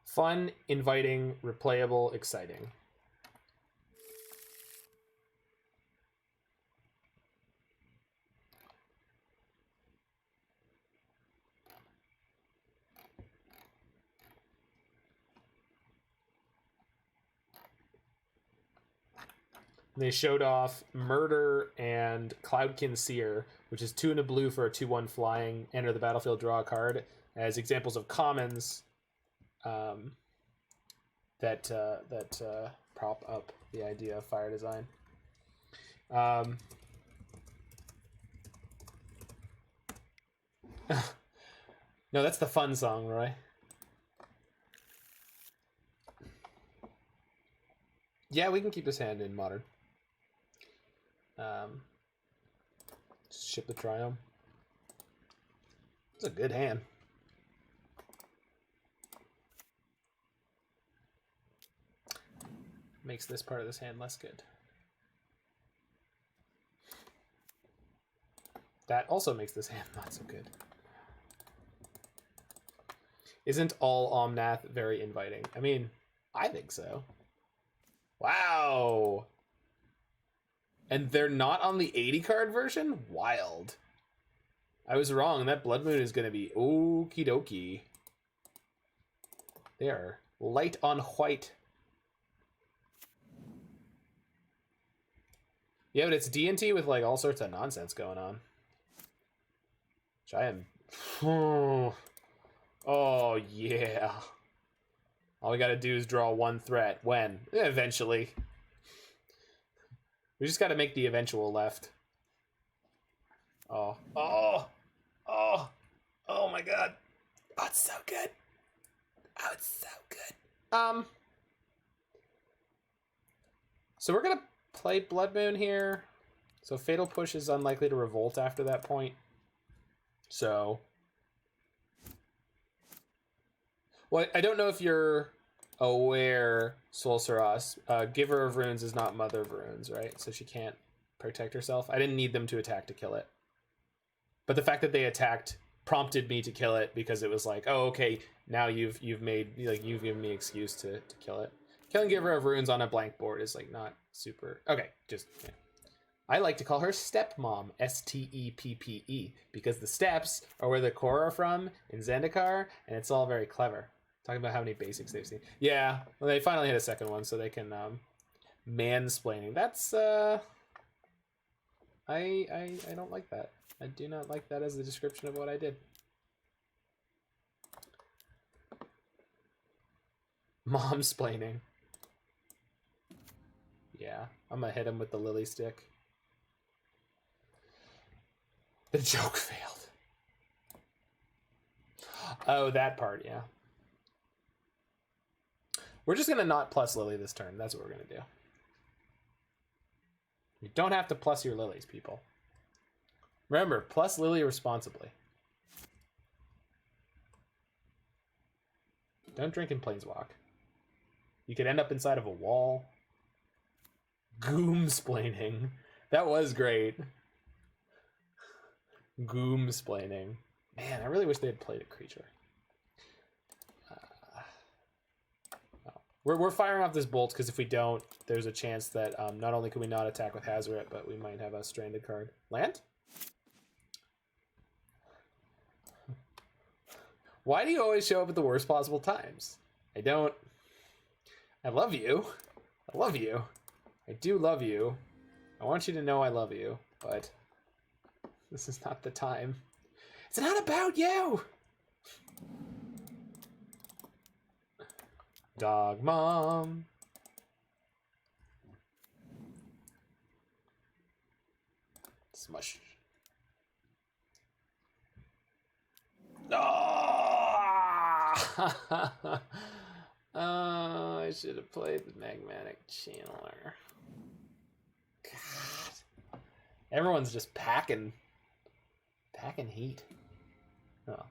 Speaker 1: Fun, inviting, replayable, exciting. They showed off Murder and Cloudkin Seer, which is 2 and a blue for a 2/1 flying, enter the battlefield, draw a card, as examples of commons that prop up the idea of fire design. No, that's the fun song, Roy. Yeah, we can keep his hand in Modern. Just ship the Triome. It's a good hand. Makes this part of this hand less good. That also makes this hand not so good. Isn't all Omnath very inviting? I mean, I think so. Wow. And they're not on the 80 card version? Wild. I was wrong. That Blood Moon is going to be okie dokie. They are light on white. Yeah, but it's D&T with like all sorts of nonsense going on. Which I am... Oh, yeah. All we gotta do is draw one threat. When? Eventually. We just gotta make the eventual left. Oh. Oh! Oh! Oh my god. Oh, it's so good. Oh, it's so good. So we're gonna play Blood Moon here. So Fatal Push is unlikely to revolt after that point. So... Well, I don't know if you're aware, Soul Saras, Giver of Runes is not Mother of Runes, right? So she can't protect herself. I didn't need them to attack to kill it. But the fact that they attacked prompted me to kill it because it was like, oh, okay, now you've given me excuse to kill it. Killing Giver of Runes on a blank board is like not super... Okay, just... Yeah. I like to call her Stepmom, S-T-E-P-P-E, because the steps are where the core are from in Zendikar, and it's all very clever. Talking about how many basics they've seen. Yeah, well, they finally had a second one, so they can mansplaining. That's I don't like that. I do not like that as the description of what I did. Momsplaining. Yeah, I'm gonna hit him with the lily stick. The joke failed. Oh, that part, yeah. We're just going to not plus Lily this turn. That's what we're going to do. You don't have to plus your lilies, people. Remember, plus Lily responsibly. Don't drink in Planeswalk. You could end up inside of a wall. Goomsplaining. That was great. Goomsplaining. Man, I really wish they had played a creature. We're firing off this bolt because if we don't, there's a chance that not only can we not attack with Hazoret, but we might have a stranded card. Land? Why do you always show up at the worst possible times? I don't... I love you. I love you. I do love you. I want you to know I love you, but this is not the time. It's not about you! Dog Mom. Smush. Oh! Oh, I should have played the Magmatic Channeler. God. Everyone's just packing heat. Oh.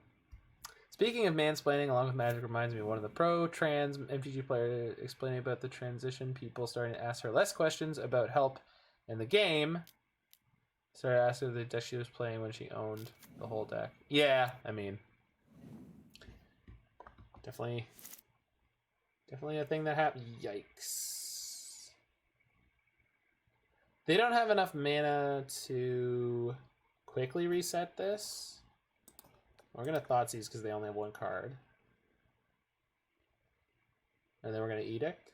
Speaker 1: Speaking of mansplaining, along with magic, reminds me of one of the pro-trans MTG players explaining about the transition. People starting to ask her less questions about help in the game. Started asking the deck she was playing when she owned the whole deck. Yeah, I mean, definitely a thing that happened. Yikes. They don't have enough mana to quickly reset this. We're going to Thoughtseize because they only have one card. And then we're going to Edict.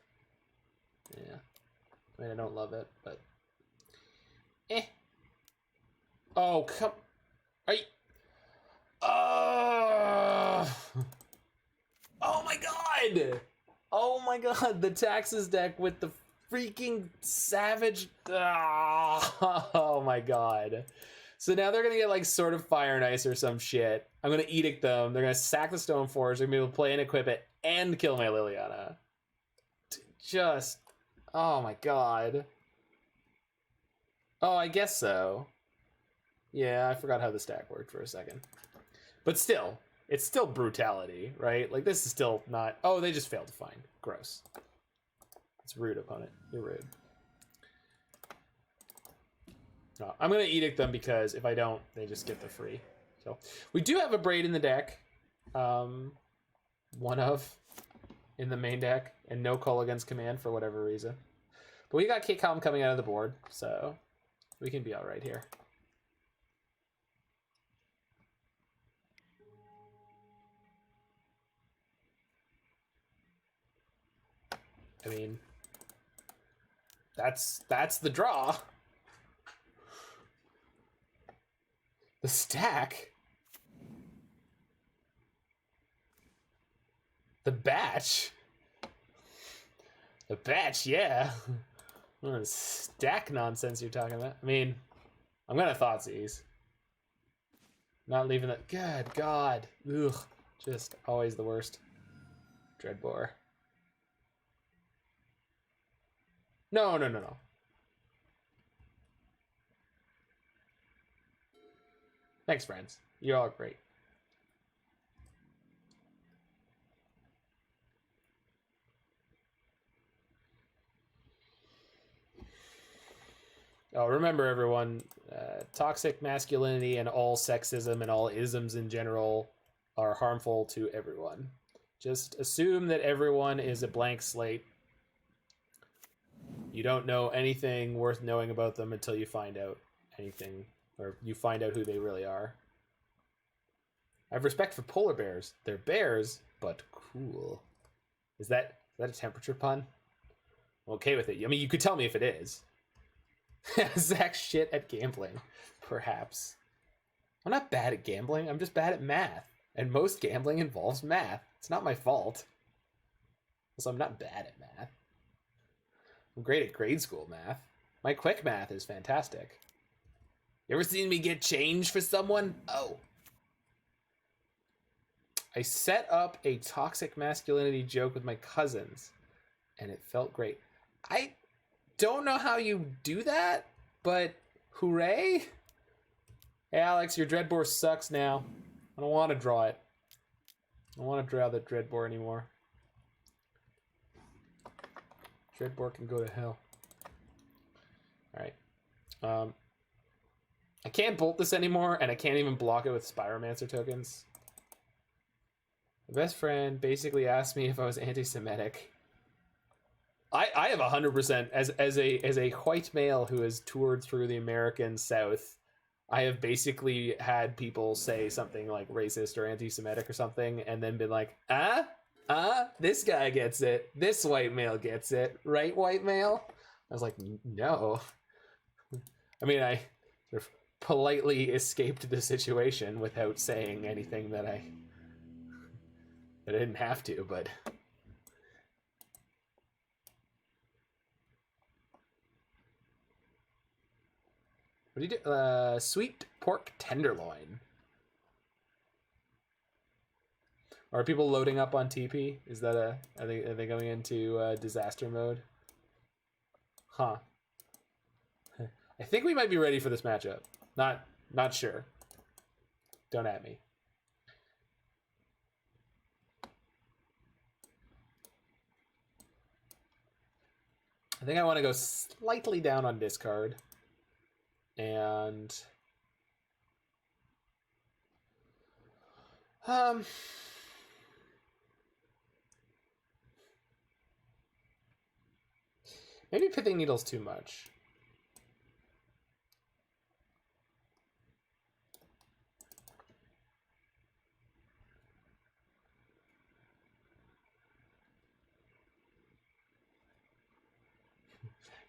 Speaker 1: Yeah. I mean, I don't love it, but... Eh. Oh, come... Are you... Oh! Oh my god! Oh my god, the Taxes deck with the freaking Savage... Oh my god. So now they're going to get like sort of Fire and Ice or some shit. I'm going to Edict them. They're going to sack the Stoneforge. They're going to be able to play and equip it and kill my Liliana. Just... Oh my god. Oh, I guess so. Yeah, I forgot how the stack worked for a second. But still, it's still brutality, right? Like, this is still not... Oh, they just failed to find. Gross. It's rude, opponent. You're rude. No, I'm going to Edict them because if I don't, they just get the free. So, we do have Abrade in the deck. One of in the main deck. And no Kolaghan's Command for whatever reason. But we got K-Com coming out of the board, so we can be alright here. I mean, that's the draw. The stack. The batch. The batch, yeah. What stack nonsense you're talking about? I mean, I'm gonna Thoughtseize. Not leaving that. Good God. Ugh. Just always the worst. Dreadbore. No. Thanks, friends. You all are great. Oh, remember, everyone, toxic masculinity and all sexism and all isms in general are harmful to everyone. Just assume that everyone is a blank slate. You don't know anything worth knowing about them until you find out anything, or you find out who they really are. I have respect for polar bears. They're bears, but cool. Is that a temperature pun? I'm okay with it. I mean, you could tell me if it is. Zach's shit at gambling, perhaps. I'm not bad at gambling. I'm just bad at math. And most gambling involves math. It's not my fault. Also, I'm not bad at math. I'm great at grade school math. My quick math is fantastic. You ever seen me get change for someone? Oh. I set up a toxic masculinity joke with my cousins, and it felt great. I don't know how you do that, but hooray. Hey, Alex, your Dreadbore sucks now. I don't want to draw it. I don't want to draw the Dreadbore anymore. Dreadbore can go to hell. Alright. I can't bolt this anymore, and I can't even block it with Spyromancer tokens. My best friend basically asked me if I was anti-Semitic. I have 100% as a white male who has toured through the American South. I have basically had people say something like racist or anti-Semitic or something, and then been like, this guy gets it. This white male gets it, right, white male? I was like, no. I mean, I sort of politely escaped the situation without saying anything that I didn't have to, but. What do you do? Sweet pork tenderloin. Are people loading up on TP? Is that are they going into disaster mode? Huh. I think we might be ready for this matchup. Not sure. Don't at me. I think I want to go slightly down on discard. And maybe Pithing Needle's too much.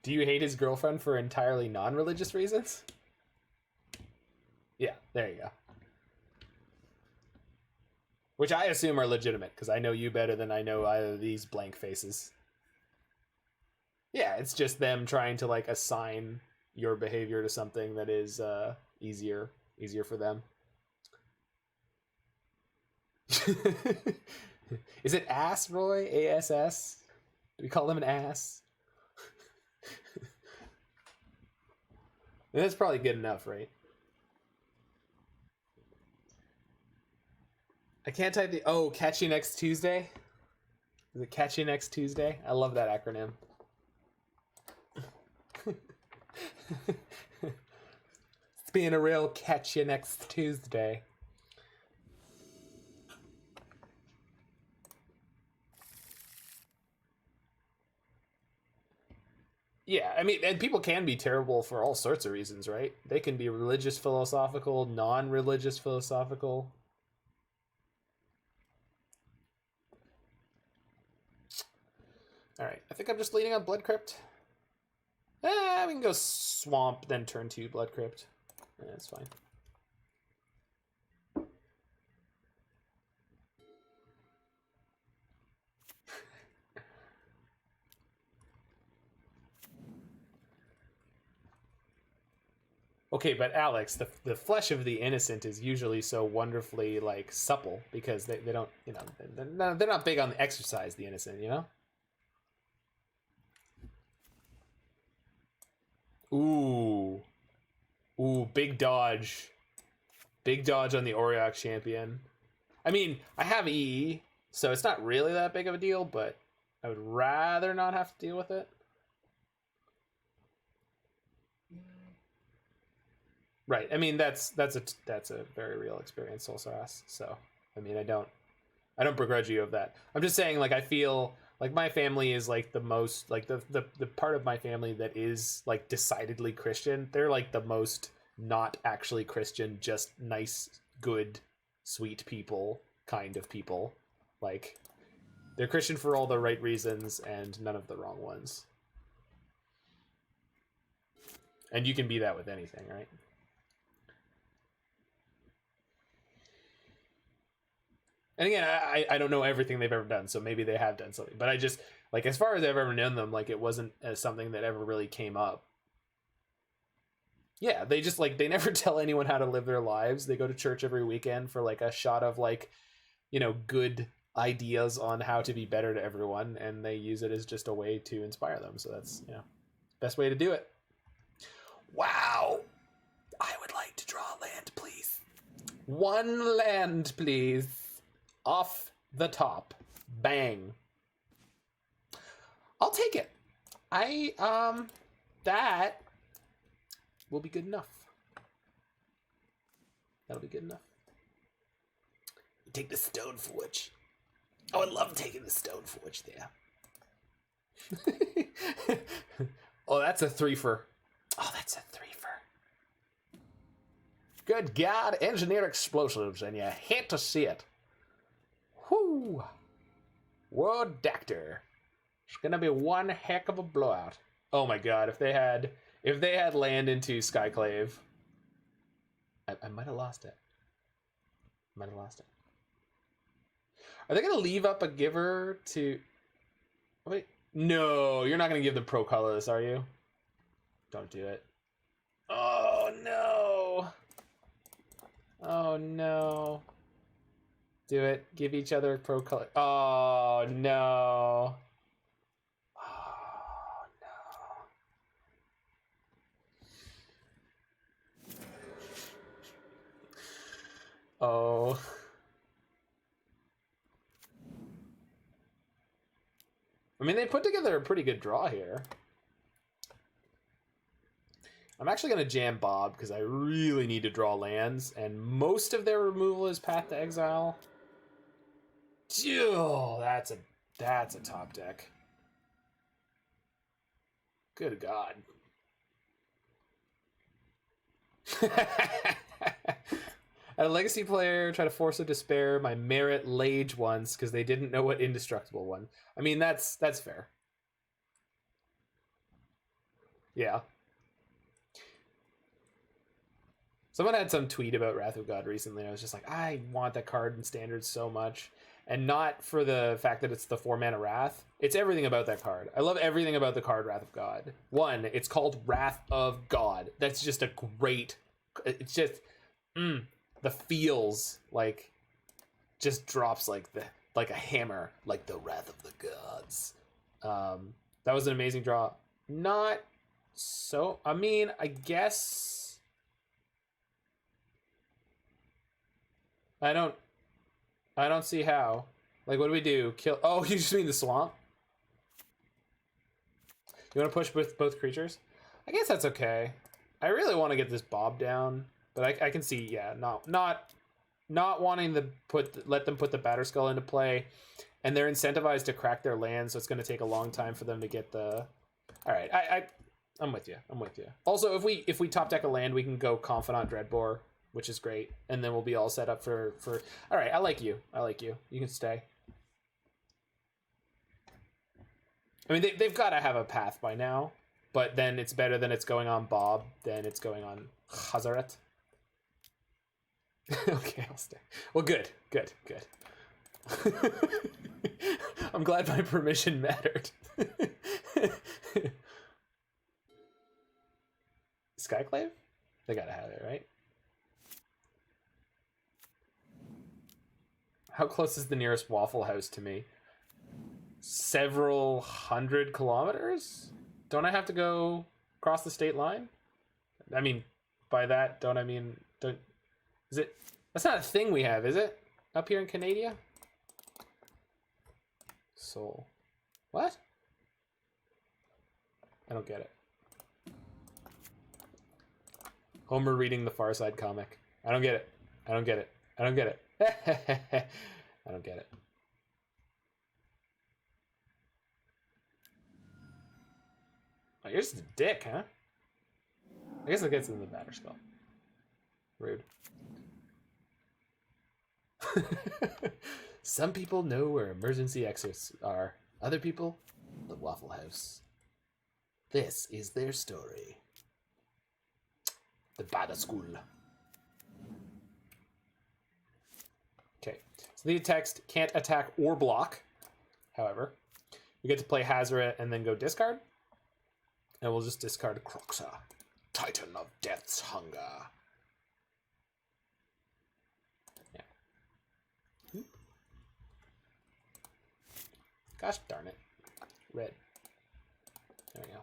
Speaker 1: Do you hate his girlfriend for entirely non-religious reasons? Yeah, there you go. Which I assume are legitimate, because I know you better than I know either of these blank faces. Yeah, it's just them trying to, like, assign your behavior to something that is easier for them. Is it ass, Roy? ASS? Do we call them an ass? That's probably good enough, right? I can't type the... Oh, catch you next Tuesday? Is it catch you next Tuesday? I love that acronym. It's being a real catch you next Tuesday. Yeah, I mean, and people can be terrible for all sorts of reasons, right? They can be religious, philosophical, non-religious, philosophical. All right, I think I'm just leading on Blood Crypt. We can go Swamp, then turn to Blood Crypt. Yeah, that's fine. Okay, but Alex, the flesh of the innocent is usually so wonderfully like supple because they don't, you know, they're not big on the exercise, the innocent, you know? Ooh. Ooh, big dodge. Big dodge on the Auriok champion. I mean, I have EE, so it's not really that big of a deal, but I would rather not have to deal with it. Right. I mean, that's a very real experience, Soulsass. So, I mean, I don't begrudge you of that. I'm just saying, like, I feel like my family is like the most, like the part of my family that is like decidedly Christian. They're like the most not actually Christian, just nice, good, sweet people kind of people. Like, they're Christian for all the right reasons and none of the wrong ones. And you can be that with anything, right? And again, I don't know everything they've ever done, so maybe they have done something. But I just, like, as far as I've ever known them, like, it wasn't as something that ever really came up. Yeah, they just, like, they never tell anyone how to live their lives. They go to church every weekend for, like, a shot of, like, you know, good ideas on how to be better to everyone, and they use it as just a way to inspire them. So that's, you know, best way to do it. Wow! I would like to draw land, please. One land, please. Off the top. Bang. I'll take it. That will be good enough. That'll be good enough. Take the Stone Forge. Oh, I love taking the Stone Forge there. Oh, that's a 3-for. Oh, that's a 3-for. Good God, engineer explosives, and you hate to see it. Whoo! Whoa, Doctor. It's gonna be one heck of a blowout. Oh my God, if they had land into Skyclave, I might have lost it. Might have lost it. Are they gonna leave up a giver to... Wait, no, you're not gonna give them pro colorless, are you? Don't do it. Oh no! Oh no! Do it. Give each other pro color. Oh no! Oh no! Oh. I mean, they put together a pretty good draw here. I'm actually going to jam Bob because I really need to draw lands, and most of their removal is Path to Exile. Oh, that's a top deck. Good God. A legacy player tried to force a despair my Merit Lage once because they didn't know what Indestructible won. I mean, that's fair. Yeah. Someone had some tweet about Wrath of God recently. I was just like, I want that card in Standard so much. And not for the fact that it's the 4-mana Wrath. It's everything about that card. I love everything about the card Wrath of God. One, it's called Wrath of God. That's just a great... It's just... the feels, like, just drops like a hammer, like the Wrath of the Gods. That was an amazing draw. Not so... I mean, I guess... I don't... I don't see how. Like, what do we do? Kill... Oh, you just mean the swamp? You want to push with both creatures? I guess that's okay. I really want to get this Bob down, but I can see, yeah, not wanting to let them put the Batterskull into play, and they're incentivized to crack their land, so it's going to take a long time for them to get the... All right, I'm with you. I'm with you. Also, if we top deck a land, we can go Confidant Dreadbore, which is great, and then we'll be all set up for. All right, I like you. I like you. You can stay. I mean, they've got to have a path by now, but then it's better than it's going on Bob than it's going on Hazoret. Okay, I'll stay. Well, good. I'm glad my permission mattered. Skyclave? They gotta have it, right? How close is the nearest Waffle House to me? Several 100 kilometers? Don't I have to go across the state line? I mean, by that, don't I mean... Is it... That's not a thing we have, is it? Up here in Canada? Soul. What? I don't get it. Homer reading the Far Side comic. I don't get it. I don't get it. I don't get it. I don't get it. Oh, you're just a dick, huh? I guess it gets in the Batterskull. Rude. Some people know where emergency exits are. Other people, the Waffle House. This is their story. The Batterskull. Okay, so the text can't attack or block. However, we get to play Hazoret and then go discard. And we'll just discard Kroxa, Titan of Death's Hunger. Yeah. Gosh darn it. Red. There we go.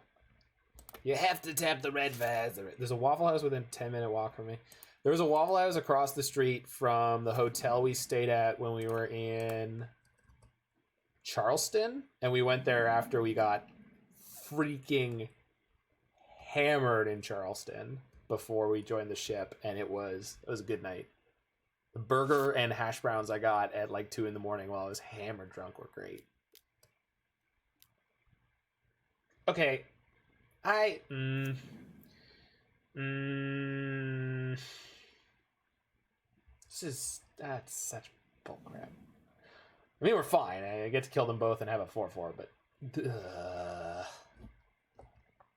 Speaker 1: You have to tap the red vase. There's a Waffle House within a 10-minute walk from me. There was a Waffle House across the street from the hotel we stayed at when we were in Charleston. And we went there after we got freaking hammered in Charleston before we joined the ship. And it was a good night. The burger and hash browns I got at like 2 in the morning while I was hammered drunk were great. Okay. That's such bullcrap. I mean, we're fine. I get to kill them both and have a 4/4, but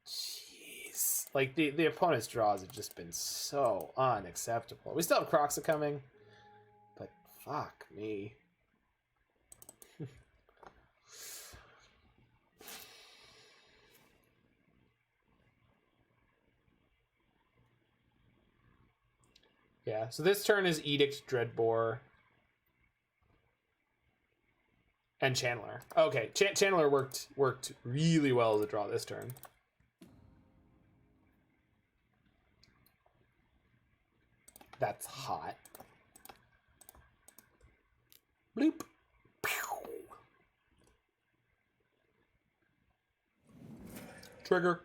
Speaker 1: jeez, like the opponent's draws have just been so unacceptable. We still have Kroxa coming, but fuck me. Yeah, so this turn is Edict, Dreadbore, and Channeler. Okay, Channeler worked really well as a draw this turn. That's hot. Bloop. Pew. Trigger.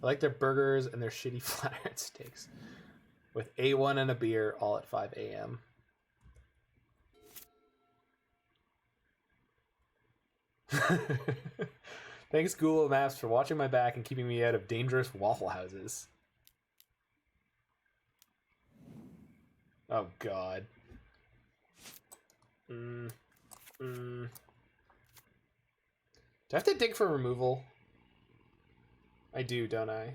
Speaker 1: I like their burgers and their shitty flat iron steaks. With A1 and a beer, all at 5 a.m. Thanks, Google Maps, for watching my back and keeping me out of dangerous Waffle Houses. Oh, God. Do I have to dig for removal? I do, don't I?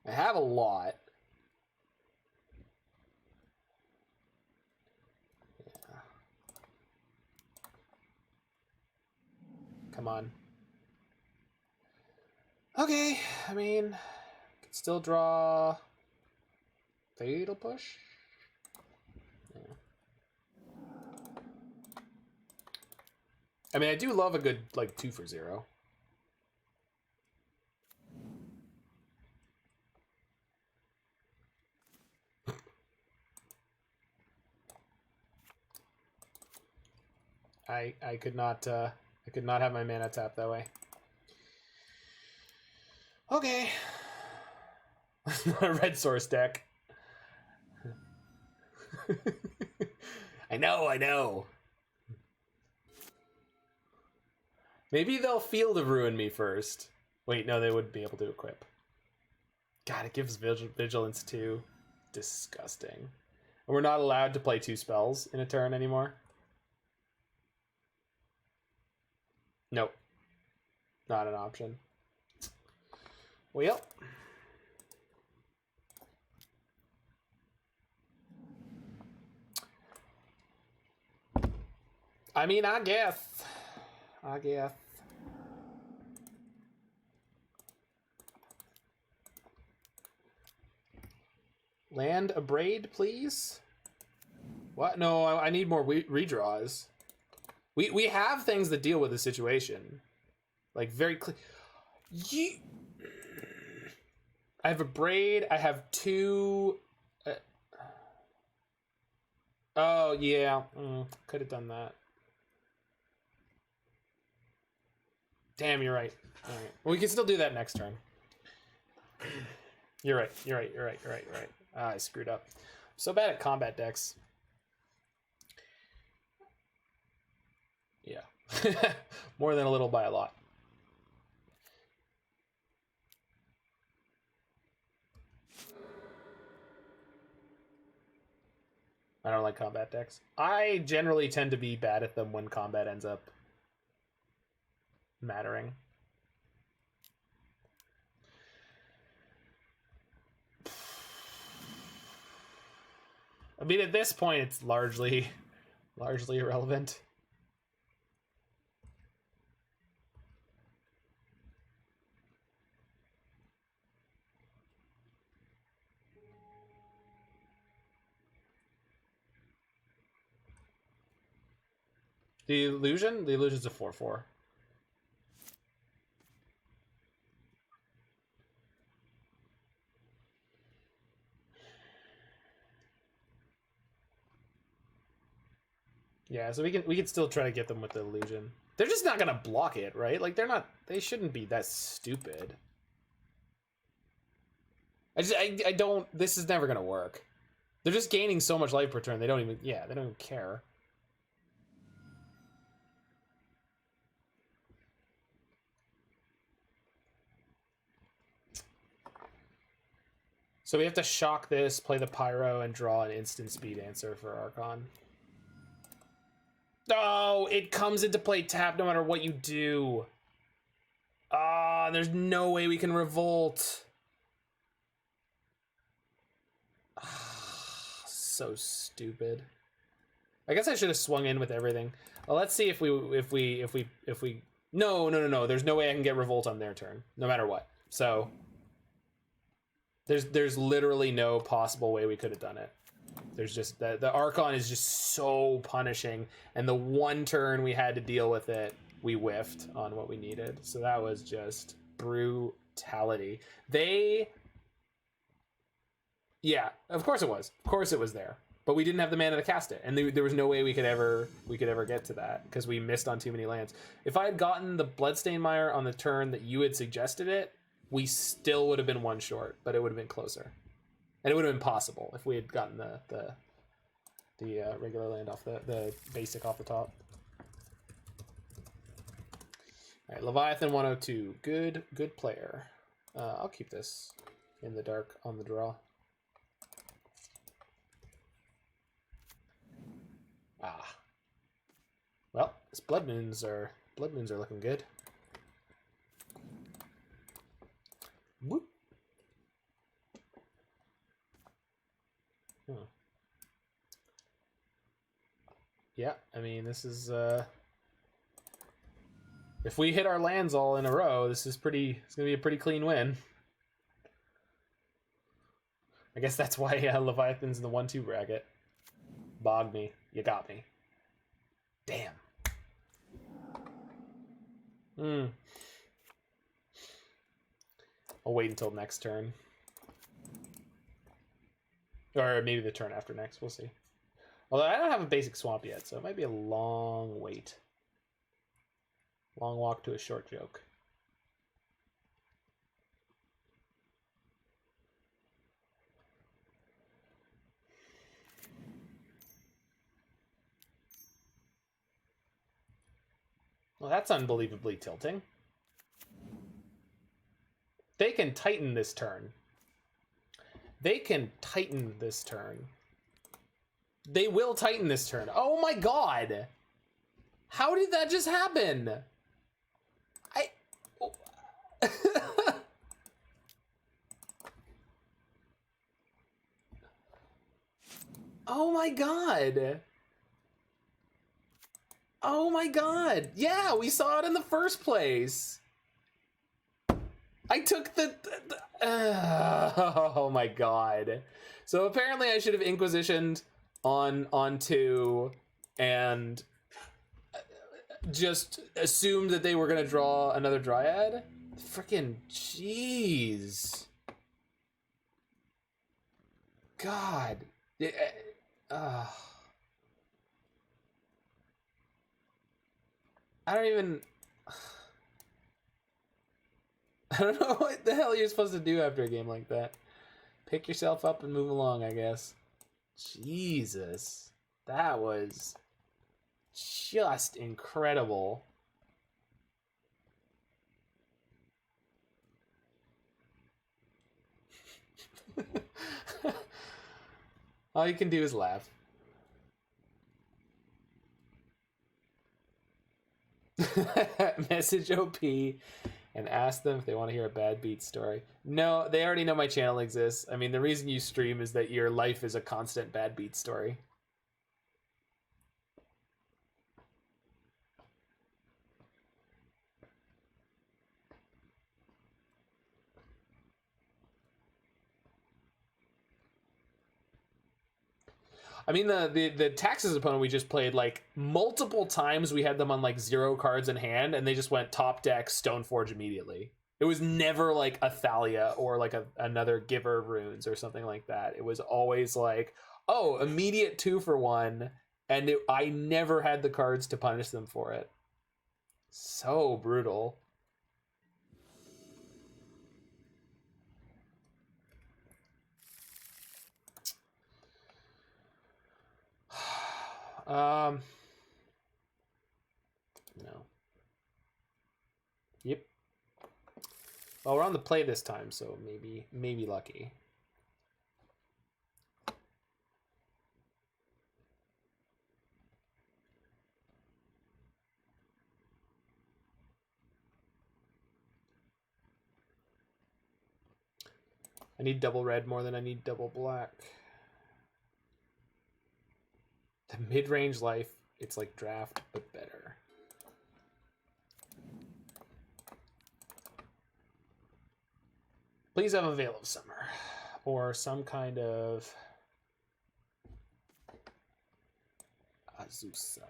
Speaker 1: I have a lot. Yeah. Come on. Okay, I mean, can still draw Fatal Push. Yeah. I mean, I do love a good, like, 2 for 0. I could not have my mana tap that way. Okay. Red source deck. I know. Maybe they'll Field of Ruin me first. Wait, no, they wouldn't be able to equip. God, it gives Vigilance too. Disgusting. And we're not allowed to play 2 spells in a turn anymore. Nope. Not an option. Well. I mean, I guess. Land Abrade, please. What? No, I need more redraws. We have things that deal with the situation. Like, very clear. I have Abrade. I have 2... oh, yeah. Could have done that. Damn, you're right. All right. Well, we can still do that next turn. You're right. Ah, I screwed up. I'm so bad at combat decks. Yeah. More than a little by a lot. I don't like combat decks. I generally tend to be bad at them when combat ends up mattering. I mean, at this point, it's largely irrelevant. The illusion? The illusion's a 4/4. Yeah, so we can still try to get them with the illusion. They're just not gonna block it, right? Like they shouldn't be that stupid. I don't. This is never gonna work. They're just gaining so much life per turn. They don't even care. So we have to shock this, play the Pyro, and draw an instant speed answer for Archon. Oh, it comes into play tap no matter what you do. Ah, there's no way we can revolt. Ah, so stupid. I guess I should have swung in with everything. Well, let's see if we no. There's no way I can get revolt on their turn, no matter what. So there's literally no possible way we could have done it. There's just the Archon is just so punishing, and the one turn we had to deal with it, we whiffed on what we needed. So that was just brutality. Yeah, of course it was. Of course it was there. But we didn't have the mana to cast it, and there was no way we could ever get to that because we missed on too many lands. If I had gotten the Bloodstained Mire on the turn that you had suggested it, we still would have been one short, but it would have been closer. And it would have been possible if we had gotten the regular land off the basic off the top. All right, Leviathan 102, good player. I'll keep this in the dark on the draw. Ah, well, these blood moons are looking good. Whoop. Yeah, I mean, this is if we hit our lands all in a row, it's gonna be a pretty clean win. I guess that's why Leviathan's in the 1-2 bracket. Bog me. You got me. Damn. I'll wait until next turn. Or maybe the turn after next. We'll see. Although I don't have a basic swamp yet, so it might be a long wait. Long walk to a short joke. Well, that's unbelievably tilting. They can Titan this turn. They can Titan this turn. They will Titan this turn. Oh my god! How did that just happen? Oh my god! Oh my god! Yeah, we saw it in the first place! I took oh my god. So apparently I should have Inquisitioned on 2 and just assumed that they were gonna draw another Dryad. Frickin' jeez. God. I don't know what the hell you're supposed to do after a game like that. Pick yourself up and move along, I guess. Jesus. That was just incredible. All you can do is laugh. Message OP and ask them if they want to hear a bad beat story. No, they already know my channel exists. I mean, the reason you stream is that your life is a constant bad beat story. I mean, the Taxes opponent we just played, like, multiple times we had them on, like, 0 cards in hand, and they just went top deck Stoneforge immediately. It was never, like, a Thalia or, like, another Giver Runes or something like that. It was always, like, oh, immediate 2-for-1, and I never had the cards to punish them for it. So brutal. No. Yep. Well, we're on the play this time, so maybe lucky. I need double red more than I need double black. The mid-range life, it's like draft, but better. Please have a Veil of Summer. Or some kind of Azusa.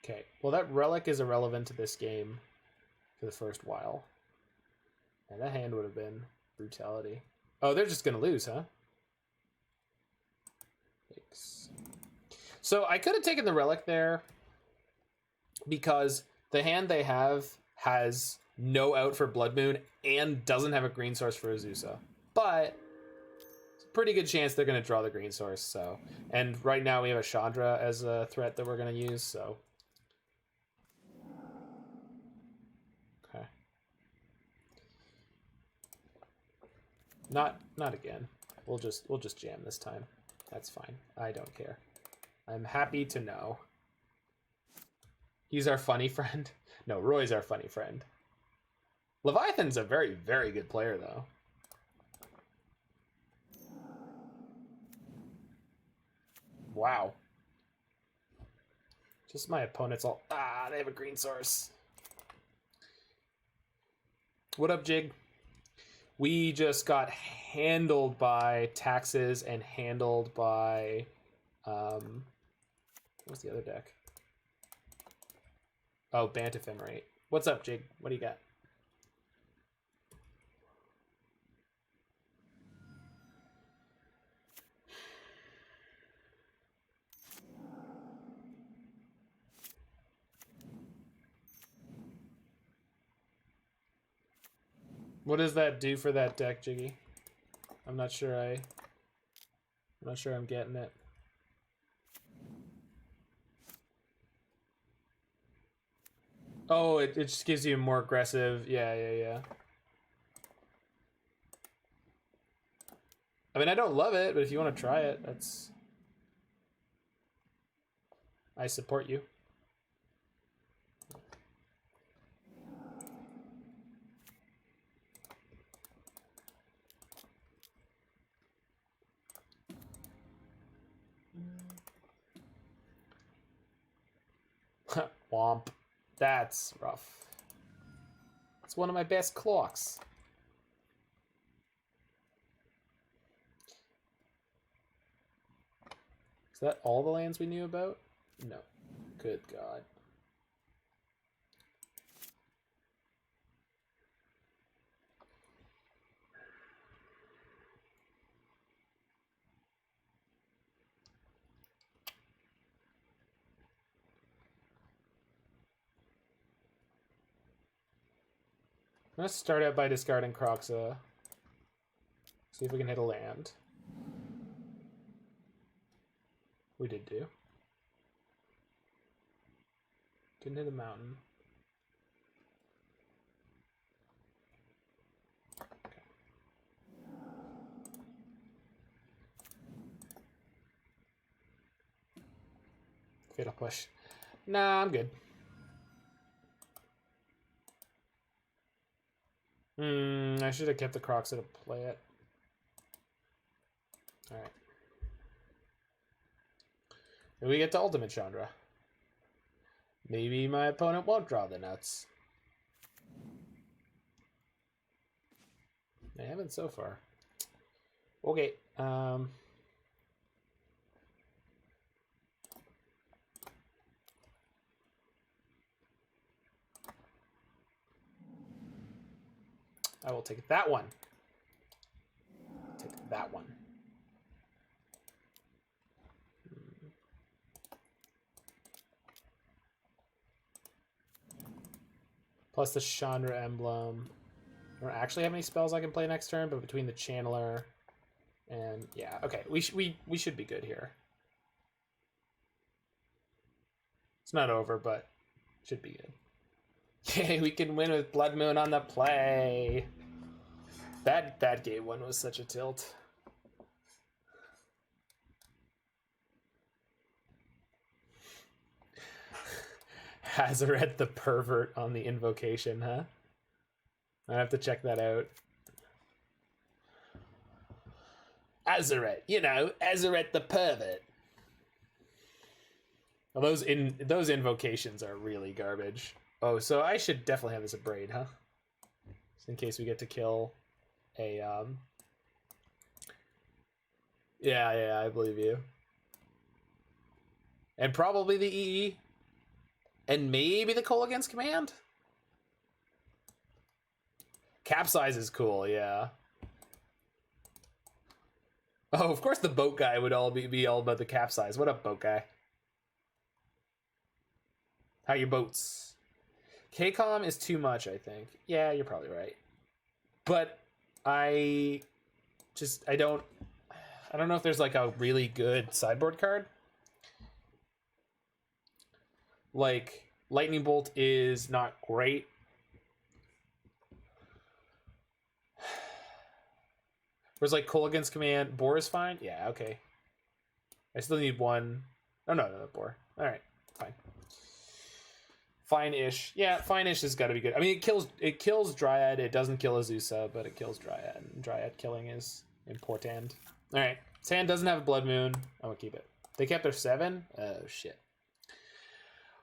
Speaker 1: Okay, well that relic is irrelevant to this game for the first while. And that hand would have been brutality. Oh, they're just gonna lose, huh? Thanks. So I could have taken the relic there because the hand they have has no out for Blood Moon and doesn't have a green source for Azusa. But it's a pretty good chance they're going to draw the green source. So, and right now we have a Chandra as a threat that we're going to use. So, okay, not again. We'll just jam this time. That's fine. I don't care. I'm happy to know. He's our funny friend. No, Roy's our funny friend. Leviathan's a very, very good player, though. Wow. Just my opponent's all... Ah, they have a green source. What up, Jig? We just got handled by Taxes and handled by... what's the other deck? Oh, Bant Ephemerate. What's up, Jig? What do you got? What does that do for that deck, Jiggy? I'm not sure I'm getting it. Oh, it just gives you more aggressive. Yeah. I mean, I don't love it, but if you want to try it, I support you. Womp. That's rough. It's one of my best clocks. Is that all the lands we knew about? No. Good God. I'm gonna start out by discarding Kroxa. See if we can hit a land. We did do. Didn't hit a mountain. Okay. Fatal push. Nah, I'm good. I should have kept the Kroxa to play it. Alright. Then we get to Ultimate Chandra. Maybe my opponent won't draw the nuts. They haven't so far. Okay. I will take that one. Take that one. Plus the Chandra emblem. I don't actually have any spells I can play next turn, but between the Channeler and yeah, okay, we should be good here. It's not over, but should be good. Yay, we can win with Blood Moon on the play. That game one was such a tilt. Hazoret the Pervert on the invocation, huh? I have to check that out. Hazoret, you know, Hazoret the Pervert. Well, those invocations are really garbage. Oh, so I should definitely have this Abrade, huh? Just in case we get to kill a, Yeah, I believe you. And probably the EE. And maybe the Kolaghan's command? Capsize is cool, yeah. Oh, of course the boat guy would be all about the capsize. What up, boat guy? How your boats? KCOM is too much, I think. Yeah, you're probably right. But I don't know if there's like a really good sideboard card. Like, Lightning Bolt is not great. Whereas like Kolaghan's command, Boar is fine. Yeah, okay. I still need one. Oh no, Boar. All right, fine. Fine-ish. Yeah, fine-ish has got to be good. I mean, it kills Dryad. It doesn't kill Azusa, but it kills Dryad. And Dryad killing is important. All right, Sand doesn't have a Blood Moon. I'm gonna keep it. They kept their 7. Oh shit.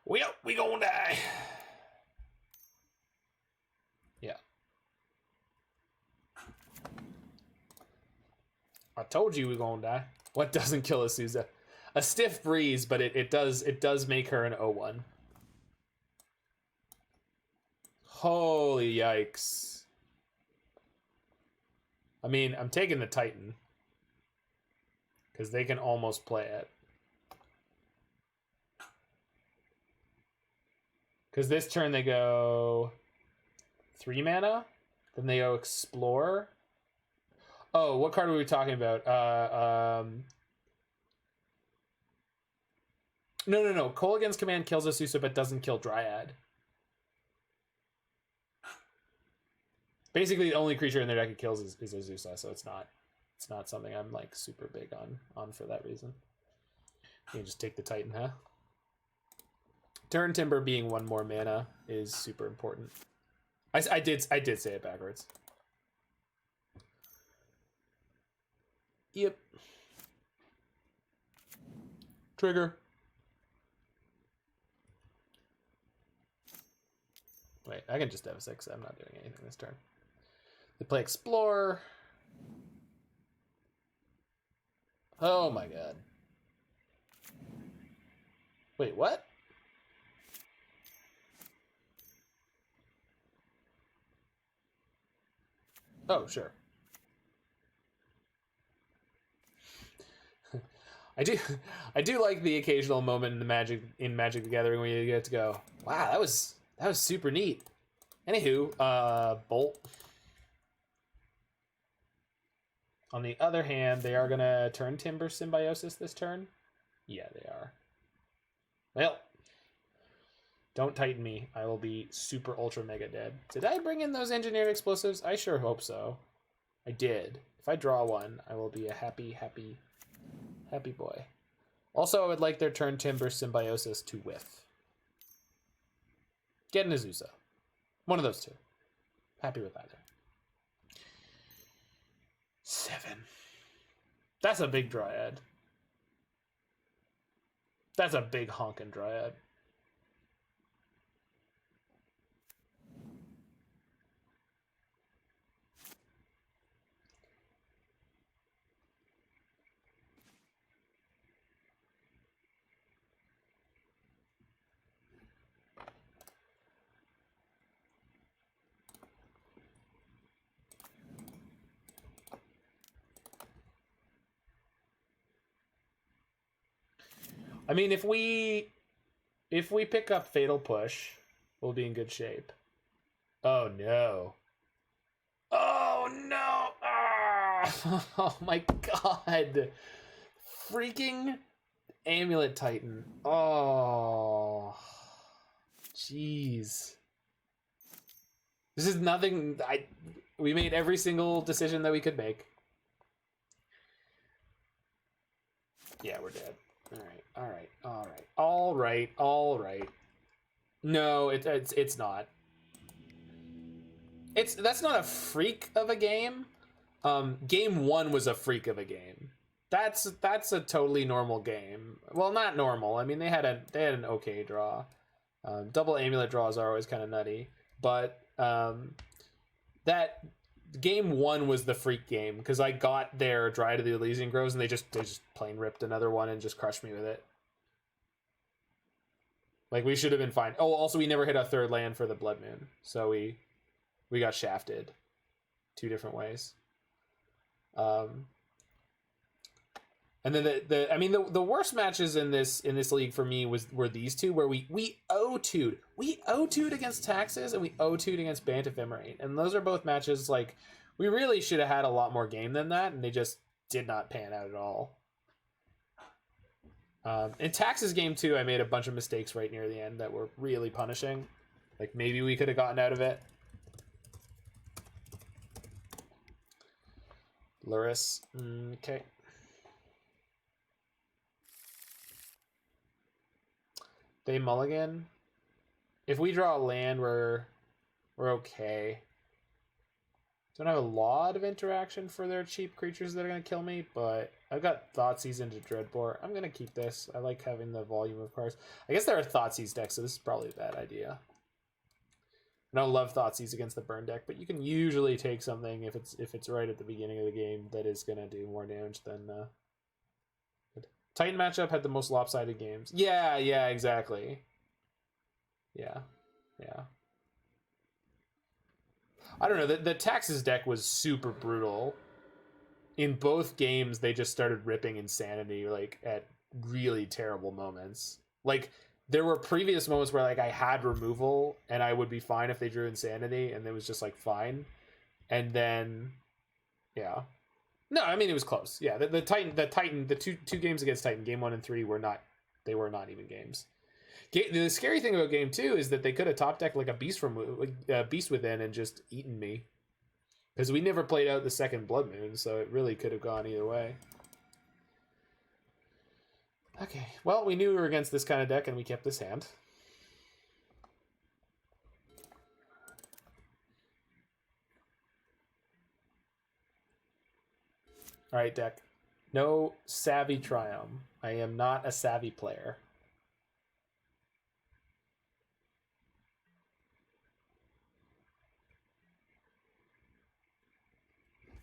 Speaker 1: We gonna die. Yeah. I told you we gonna die. What doesn't kill Azusa? A Stiff Breeze, but it does make her an 0-1. Holy yikes. I mean, I'm taking the Titan. Because they can almost play it. Because this turn they go 3 mana? Then they go explore. Oh, what card were we talking about? No. Kolaghan's command kills Azusa but doesn't kill Dryad. Basically, the only creature in their deck it kills is Azusa, so it's not something I'm like super big on for that reason. You can just take the Titan, huh? Turn Timber being 1 more mana is super important. I did say it backwards. Yep. Trigger. Wait, I can just have a 6. I'm not doing anything this turn. They play Explore. Oh my god. Wait, what? Oh, sure. I do like the occasional moment in Magic the Gathering where you get to go, wow, that was super neat. Anywho, Bolt. On the other hand, they are gonna turn Timber Symbiosis this turn. Yeah, they are. Well, don't Titan me. I will be super ultra mega dead. Did I bring in those engineered explosives? I sure hope so. I did. If I draw 1, I will be a happy boy. Also, I would like their turn Timber Symbiosis to whiff. Get an Azusa. One of those two. Happy with either. 7. That's a big Dryad. That's a big honkin' Dryad. I mean, if we pick up Fatal Push, we'll be in good shape. Oh no. Oh no! Ah! Oh my god! Freaking Amulet Titan. Oh. Jeez. This is nothing. We made every single decision that we could make. Yeah, we're dead. All right. No, it's not. That's not a freak of a game. Game 1 was a freak of a game. That's a totally normal game. Well, not normal. I mean, they had an okay draw. Double amulet draws are always kind of nutty, but that game 1 was the freak game because I got their Dryad of the Elysian Groves and they just plain ripped another one and just crushed me with it. Like, we should have been fine. Oh, also we never hit a 3rd land for the Blood Moon, so we got shafted 2 different ways. And then the worst matches in this league for me were these two where we O2'd against Taxes and we O2'd against Bant Ephemerate, and those are both matches like we really should have had a lot more game than that, and they just did not pan out at all. In Taxes game 2, I made a bunch of mistakes right near the end that were really punishing. Like maybe we could have gotten out of it. Luris, okay. They mulligan. If we draw a land, we're okay. Don't have a lot of interaction for their cheap creatures that are gonna kill me, but I've got Thoughtseize into Dreadbore. I'm gonna keep this. I like having the volume of cards. I guess they're a Thoughtseize deck, so this is probably a bad idea. I don't love Thoughtseize against the burn deck, but you can usually take something if it's right at the beginning of the game that is gonna do more damage than Titan matchup had the most lopsided games. Yeah, exactly. Yeah. I don't know. The Taxes deck was super brutal. In both games, they just started ripping Insanity like at really terrible moments. Like there were previous moments where like I had removal and I would be fine if they drew Insanity, and it was just like fine. And then, yeah. No, I mean, it was close. Yeah, the two games against Titan, game 1 and 3 were not even games. The scary thing about game 2 is that they could have top decked like a beast beast within and just eaten me, because we never played out the second Blood Moon, so it really could have gone either way. Okay, well, we knew we were against this kind of deck, and we kept this hand. All right, deck. No Savai Triome. I am not a Savvy player.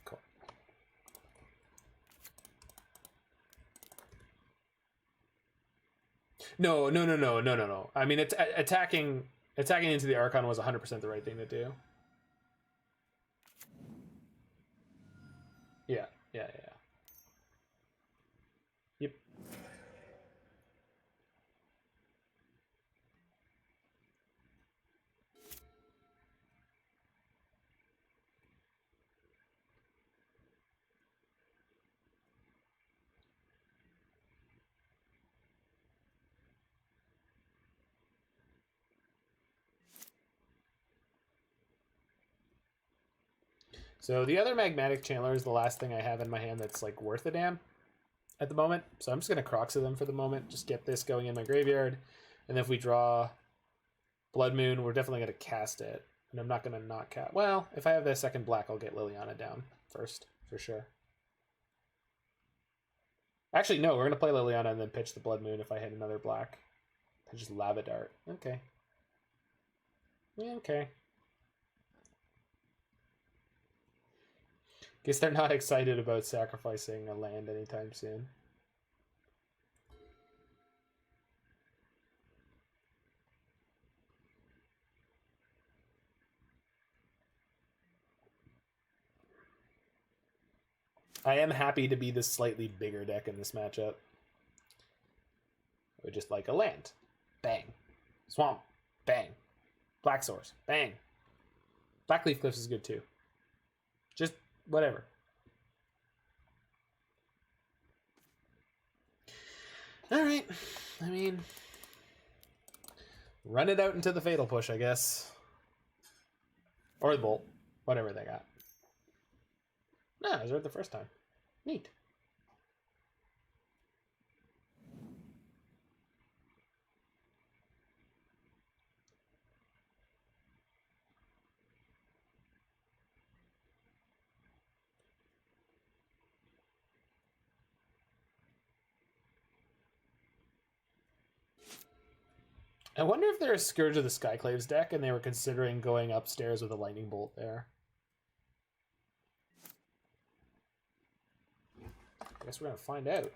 Speaker 1: Cool. No. I mean, attacking into the Archon was 100% the right thing to do. Yeah. Yep. So the other Magmatic Channeler is the last thing I have in my hand that's like worth a damn at the moment. So I'm just going to Kroxa them for the moment. Just get this going in my graveyard. And if we draw Blood Moon, we're definitely going to cast it. And I'm not going to not cast. Well, if I have the second black, I'll get Liliana down first, for sure. Actually, no, we're going to play Liliana and then pitch the Blood Moon if I hit another black. I just Lava Dart. Okay. Yeah, okay. Guess they're not excited about sacrificing a land anytime soon. I am happy to be the slightly bigger deck in this matchup. I would just like a land. Bang. Swamp. Bang. Black Source. Bang. Blackcleave Cliffs is good too. Just whatever. All right. I mean, run it out into the Fatal Push, I guess. Or the Bolt. Whatever they got. No, I was right the first time. Neat. I wonder if they're a Scourge of the Skyclaves deck and they were considering going upstairs with a Lightning Bolt there. I guess we're going to find out.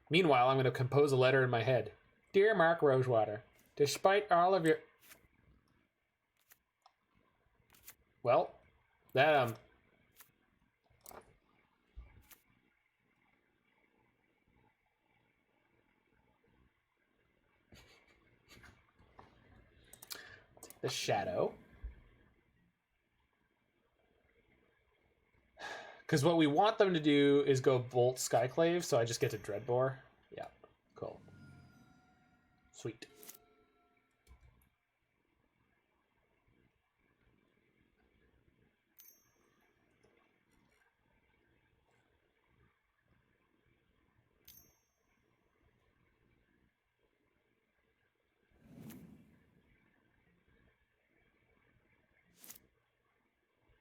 Speaker 1: Meanwhile, I'm going to compose a letter in my head. Dear Mark Rosewater, despite all of your... Well, that, the Shadow. Because what we want them to do is go Bolt Skyclave, so I just get to Dreadbore. Yeah, cool. Sweet.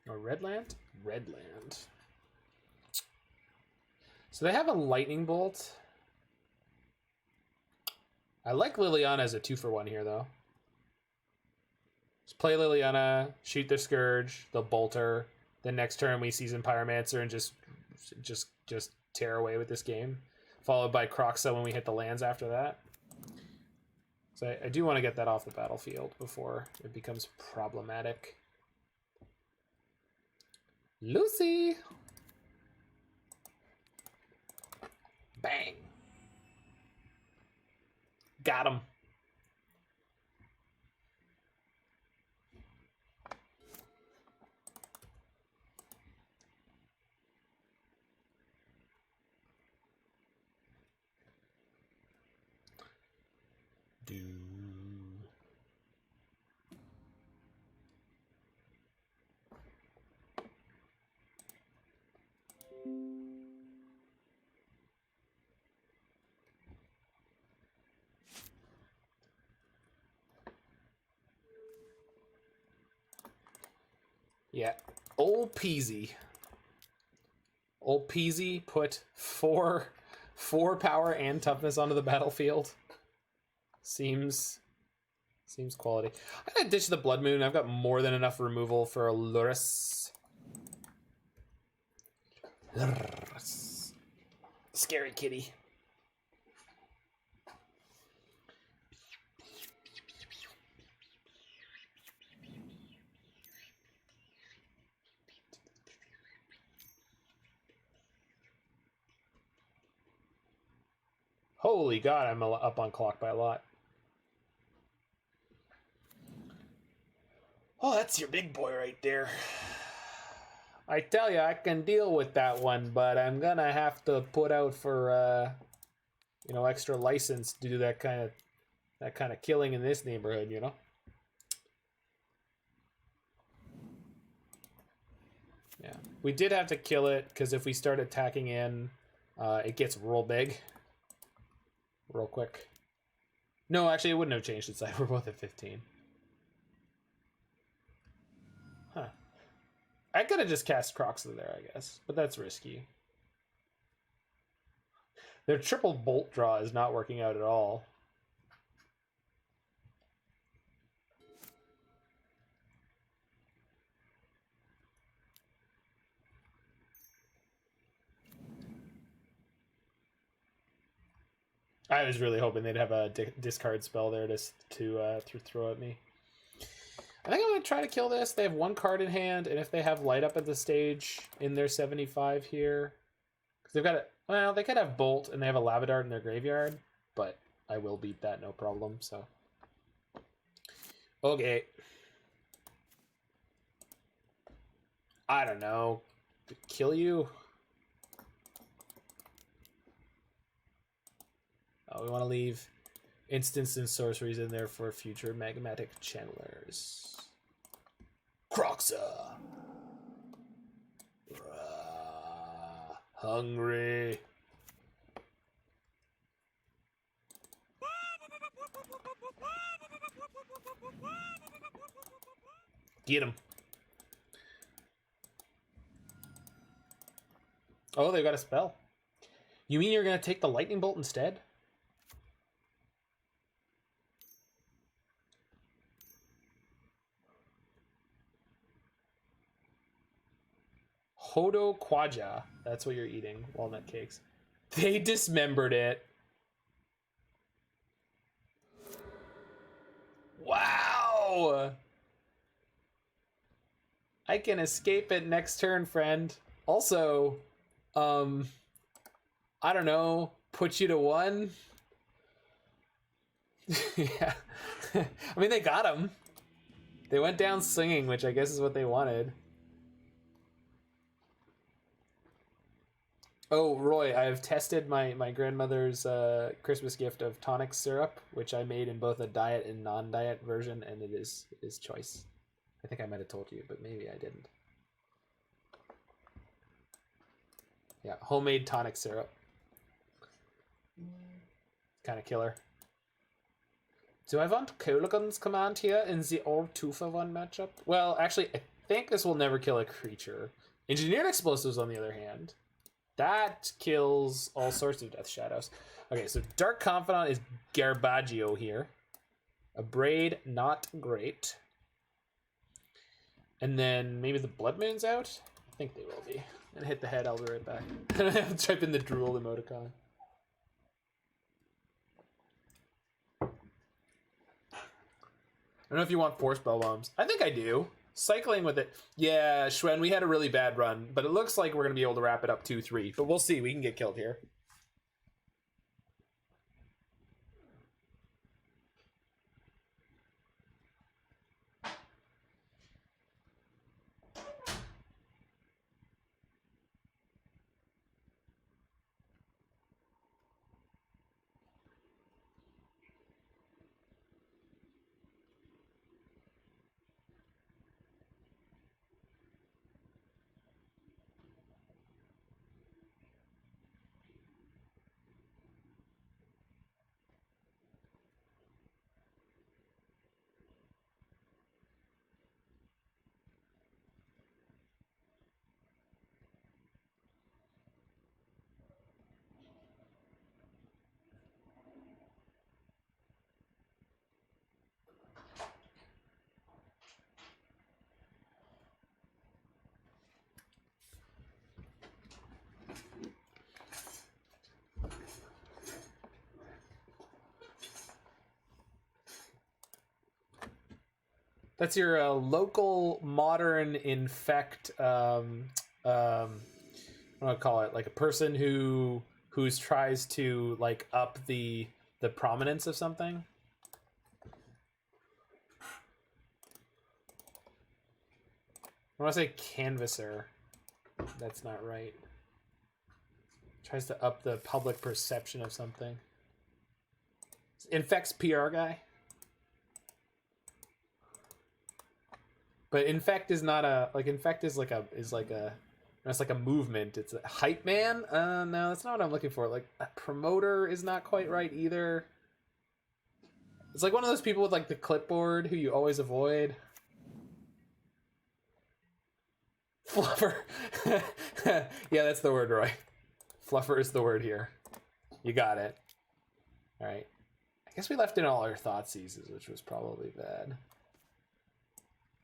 Speaker 1: Or Redland? Redland. So they have a Lightning Bolt. I like Liliana as a 2-for-1 here, though. Just play Liliana, shoot the Scourge, the Bolter. Then next turn we Seasoned Pyromancer and just tear away with this game. Followed by Kroxa when we hit the lands after that. So I do want to get that off the battlefield before it becomes problematic. Lucy! Bang. Got him. Yeah, old peasy. Old peasy put four power and toughness onto the battlefield. Seems quality. I'm gonna ditch the Blood Moon. I've got more than enough removal for a Lurrus. Scary kitty. Holy God, I'm up on clock by a lot. Oh, that's your big boy right there. I tell you, I can deal with that one, but I'm gonna have to put out for, you know, extra license to do that kind of killing in this neighborhood, you know. Yeah, we did have to kill it because if we start attacking in, it gets real big, real quick. No, actually, it wouldn't have changed its side. We're both at 15. Huh. I could have just cast Kroxa there, I guess, but that's risky. Their triple bolt draw is not working out at all. I was really hoping they'd have a discard spell there to throw at me. I think I'm going to try to kill this. They have one card in hand, and if they have light up at the stage in their 75 here, because they've got a, well, they could have Bolt, and they have a Lavadart in their graveyard, but I will beat that, no problem, so. Okay. I don't know. Kill you? Oh, we want to leave instants and sorceries in there for future Magmatic Channelers. Kroxa! Hungry. Get him. Oh, they got a spell. You mean you're going to take the lightning bolt instead? Hodo Quaja. That's what you're eating. Walnut cakes. They dismembered it. Wow! I can escape it next turn, friend. Also, I don't know, put you to 1? Yeah. I mean, they got him. They went down singing, which I guess is what they wanted. Oh, Roy, I have tested my grandmother's Christmas gift of tonic syrup, which I made in both a diet and non-diet version, and it is choice. I think I might have told you, but maybe I didn't. Yeah, homemade tonic syrup. Kind of killer. Do I want Kolaghan's command here in the old 2-for-1 matchup? Well, actually, I think this will never kill a creature. Engineered Explosives, on the other hand, that kills all sorts of Death Shadows. Okay, so Dark Confidant is Garbaggio here. Abrade, not great. And then maybe the Blood Moon's out? I think they will be. And hit the head, I'll be right back. Type in the drool emoticon. I don't know if you want 4 spell bombs. I think I do. Cycling with it. Yeah, Schwen, we had a really bad run, but it looks like we're going to be able to wrap it up 2-3. But we'll see. We can get killed here. That's your local modern infect. What do I call it? Like a person who's tries to like up the prominence of something. I want to say canvasser. That's not right. Tries to up the public perception of something. Infect's PR guy. But infect is not a infect is like a it's like a movement. It's a hype man. No, that's not what I'm looking for. Like a promoter is not quite right either. It's like one of those people with like the clipboard who you always avoid. Fluffer. Yeah, that's the word, Roy. Fluffer is the word here. You got it. All right. I guess we left in all our Thoughtseizes, which was probably bad.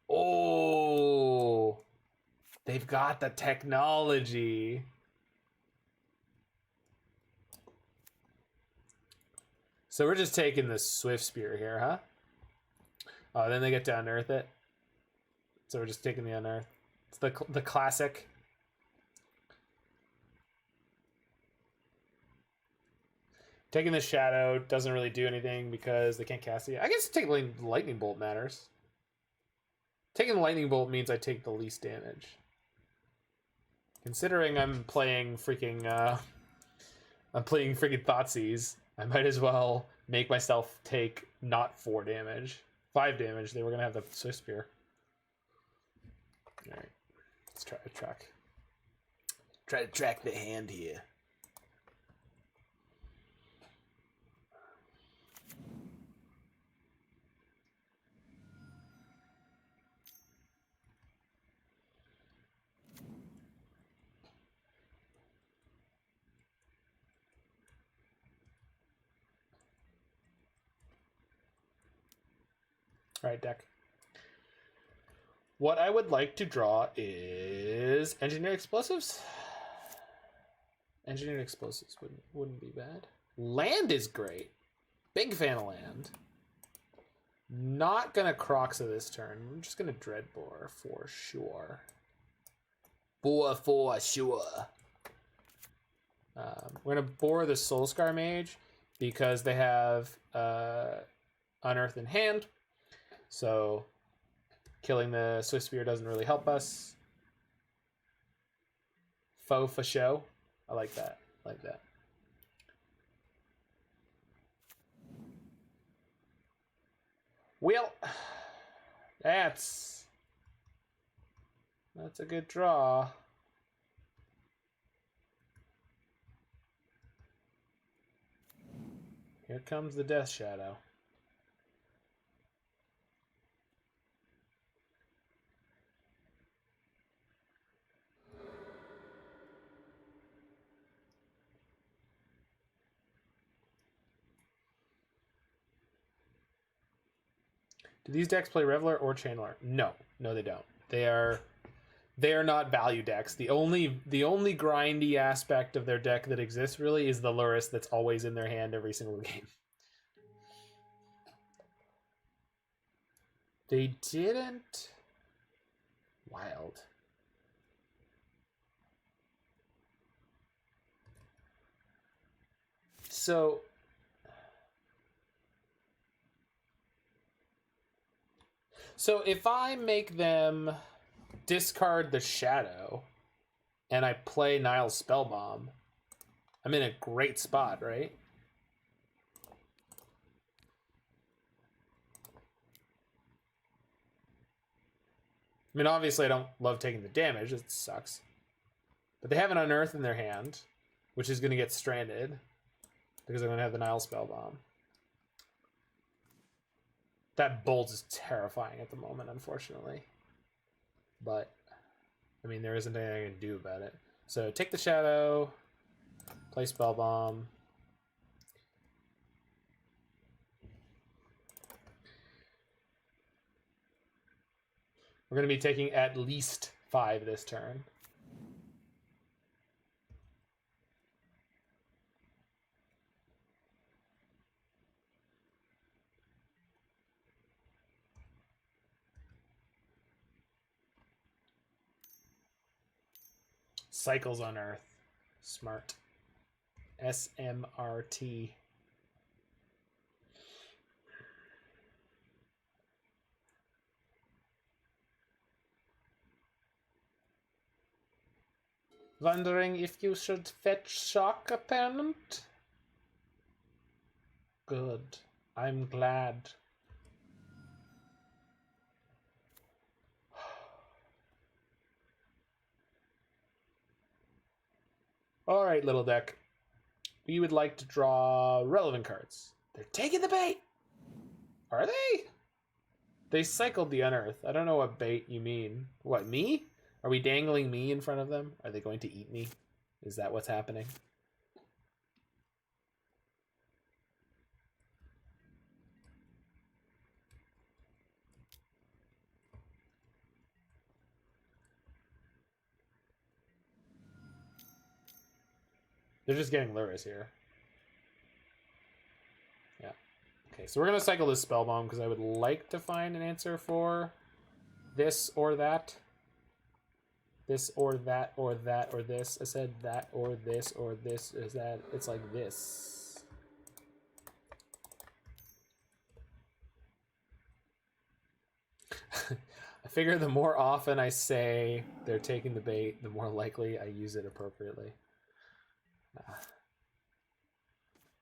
Speaker 1: Oh, they've got the technology. So we're just taking the Swift Spear here, huh? Oh, then they get to unearth it. So we're just taking the unearth. It's the classic. Taking the shadow doesn't really do anything because they can't cast it. I guess taking lightning bolt matters. Taking the lightning bolt means I take the least damage. Considering I'm playing freaking Thoughtseize, I might as well make myself take not 4 damage, 5 damage. They were gonna have the Swift Spear. All right, let's try to track. Try to track the hand here. All right, deck. What I would like to draw is Engineered Explosives. Engineered Explosives wouldn't be bad. Land is great. Big fan of land. Not gonna Kroxa this turn. I'm just gonna Dreadbore for sure. For sure. We're gonna bore the Soulscar Mage because they have Unearth in hand. So killing the Swift Spear doesn't really help us. Faux for show. I like that. I like that. Well, that's a good draw. Here comes the Death Shadow. Do these decks play Reveler or Channeler? No, they don't. They are not value decks. The only grindy aspect of their deck that exists really is the Lurrus that's always in their hand every single game. They didn't. Wild. So if I make them discard the Shadow and I play Nihil Spellbomb, I'm in a great spot, right? I mean, obviously I don't love taking the damage, it sucks. But they have an Unearth in their hand, which is going to get stranded because they're going to have the Nihil Spellbomb. That bolt is terrifying at the moment, unfortunately. But, I mean, there isn't anything I can do about it. So, take the Shadow, play Spellbomb. We're going to be taking at least 5 this turn. Cycles Unearth. Smart. SMRT. Wondering if you should fetch Shock Opponent? Good. I'm glad. Alright, little deck. We would like to draw relevant cards. They're taking the bait! Are they? They cycled the Unearth. I don't know what bait you mean. What, me? Are we dangling me in front of them? Are they going to eat me? Is that what's happening? They're just getting Luris here. Yeah. Okay, so we're going to cycle this Spellbomb because I would like to find an answer for this or that. This or that or that or this. I said that or this or this is that. It's like this. I figure the more often I say they're taking the bait, the more likely I use it appropriately.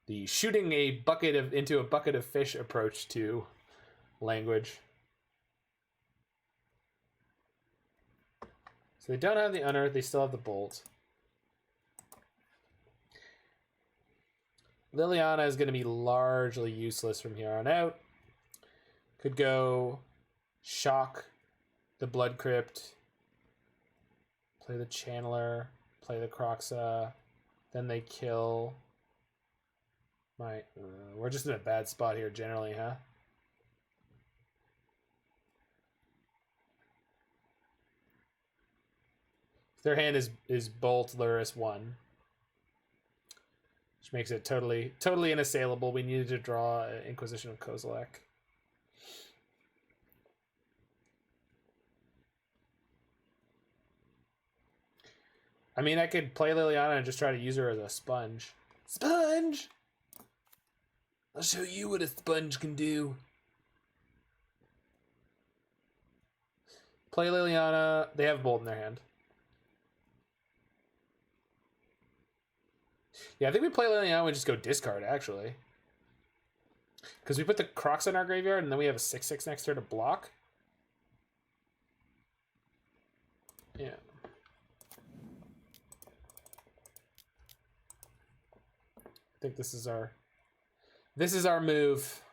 Speaker 1: The shooting a bucket of into a bucket of fish approach to language. So they don't have the Unearth, they still have the Bolt. Liliana is going to be largely useless from here on out. Could go Shock the Blood Crypt, play the Channeler, play the Kroxa, then they kill my... we're just in a bad spot here generally, huh? Their hand is Bolt, Luris 1. Which makes it totally unassailable. We needed to draw Inquisition of Kozilek. I mean, I could play Liliana and just try to use her as a sponge. Sponge! I'll show you what a sponge can do. Play Liliana. They have Bolt in their hand. Yeah, I think we play Liliana and we just go discard, actually. Because we put the Kroxa in our graveyard and then we have a 6/6 next turn to block. Yeah. I think this is our move.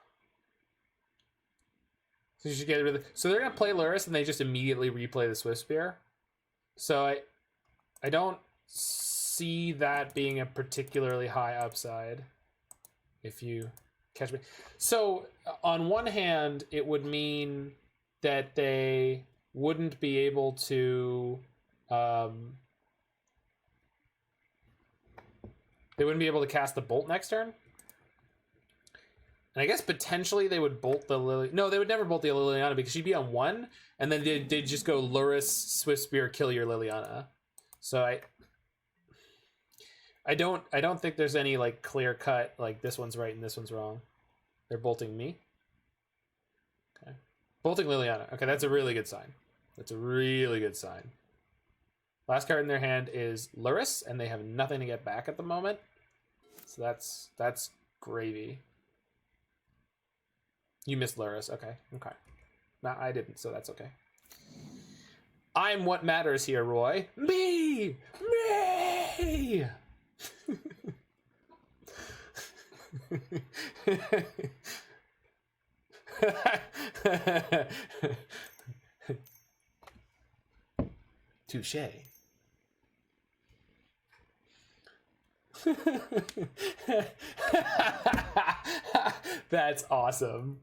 Speaker 1: So you should get rid of so they're gonna play Luris and they just immediately replay the Swift Spear. So I don't see that being a particularly high upside, if you catch me. So on one hand, it would mean that they wouldn't be able to cast the Bolt next turn. And I guess potentially they would bolt the Lily. No, they would never bolt the Liliana because she'd be on 1, and then they'd just go Luris, Swift Spear, kill your Liliana. So I don't think there's any like clear cut like this one's right and this one's wrong. They're bolting me. Okay. Bolting Liliana. Okay, that's a really good sign. That's a really good sign. Last card in their hand is Luris, and they have nothing to get back at the moment. So that's gravy. You missed Luris. Okay. Okay. No, I didn't, so that's okay. I'm what matters here, Roy. Me! Me! Touche. That's awesome.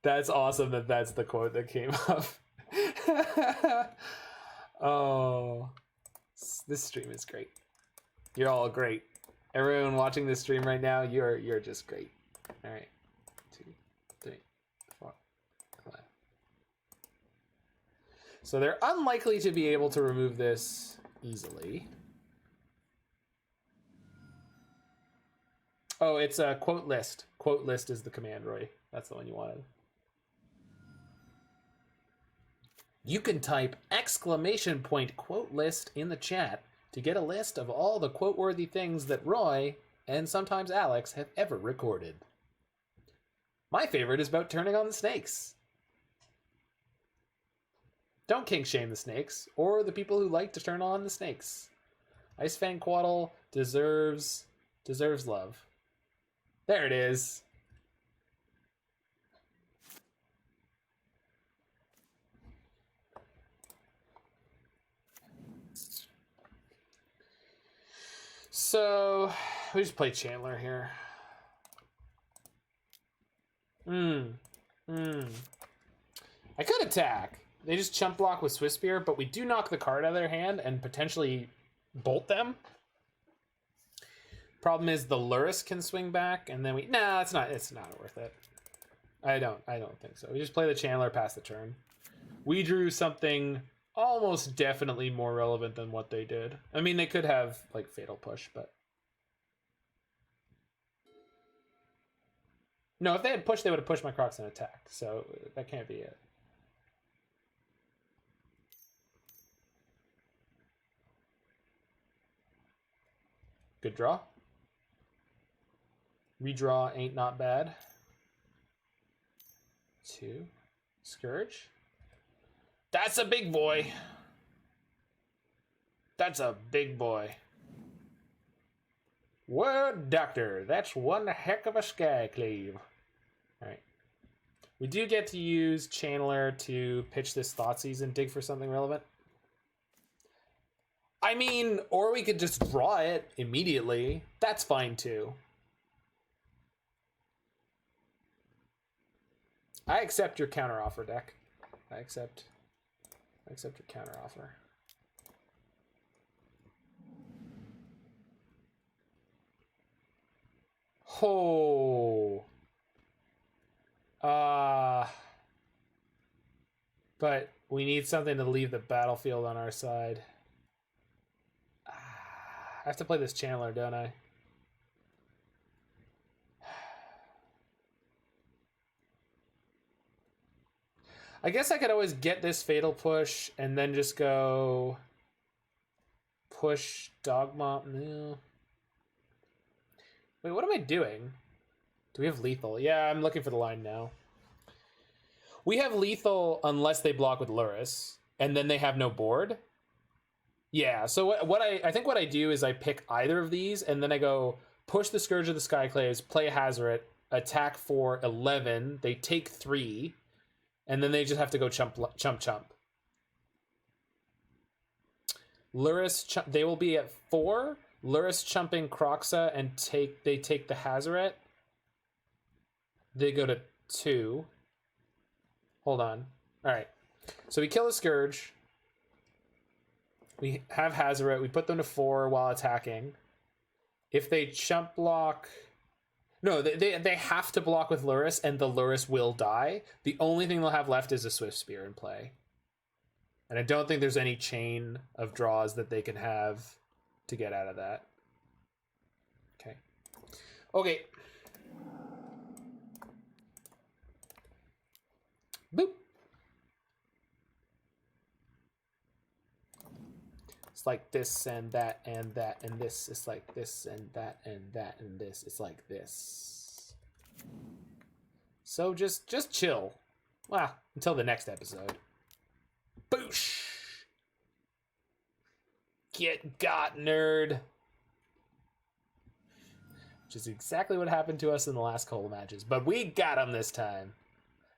Speaker 1: That's awesome that that's the quote that came up. Oh, this stream is great. You're all great. Everyone watching this stream right now, you're just great. All right, 2, 3, 4, 5. So they're unlikely to be able to remove this easily. Oh, it's a quote list. Quote list is the command, Roy. That's the one you wanted. You can type !quote list in the chat to get a list of all the quote-worthy things that Roy, and sometimes Alex, have ever recorded. My favorite is about turning on the snakes. Don't kink shame the snakes, or the people who like to turn on the snakes. Icefang Quaddle deserves love. There it is. So, we just play Chandler here. I could attack. They just chump block with Swift Spear, but we do knock the card out of their hand and potentially bolt them. Problem is the Lurrus can swing back, and then it's not worth it. I don't think so. We just play the Chandler past the turn. We drew something almost definitely more relevant than what they did. I mean, they could have like Fatal Push, but no, if they had pushed, they would have pushed my Kroxa and attacked. So that can't be it. Good draw. Redraw ain't not bad. 2. Scourge. That's a big boy. That's a big boy. Word Doctor, that's one heck of a Skycleave. Alright. We do get to use Channeler to pitch this Thoughtseize and dig for something relevant. I mean, or we could just draw it immediately. That's fine too. I accept your counteroffer, deck. I accept your counteroffer. Oh. But we need something to leave the battlefield on our side. I have to play this Channeler, don't I? I guess I could always get this Fatal Push and then just go push Dogma. No. Wait, what am I doing? Do we have lethal? Yeah, I'm looking for the line now. We have lethal unless they block with Lurrus, and then they have no board. Yeah, so what I think what I do is I pick either of these, and then I go push the Scourge of the Skyclaves, play Hazoret, attack for 11, they take 3, and then they just have to go chump. Lurrus, they will be at 4. Lurrus chumping Kroxa and they take the Hazoret. They go to 2. Hold on. All right. So we kill the Scourge. We have Hazoret. We put them to 4 while attacking. If they chump block... No, they have to block with Lurrus, and the Lurrus will die. The only thing they'll have left is a Swift Spear in play. And I don't think there's any chain of draws that they can have to get out of that. Okay. Okay. Boop. It's like this and that and that and this. It's like this and that and that and this. It's like this. So just chill. Well, until the next episode. Boosh! Get got, nerd. Which is exactly what happened to us in the last couple of matches. But we got them this time.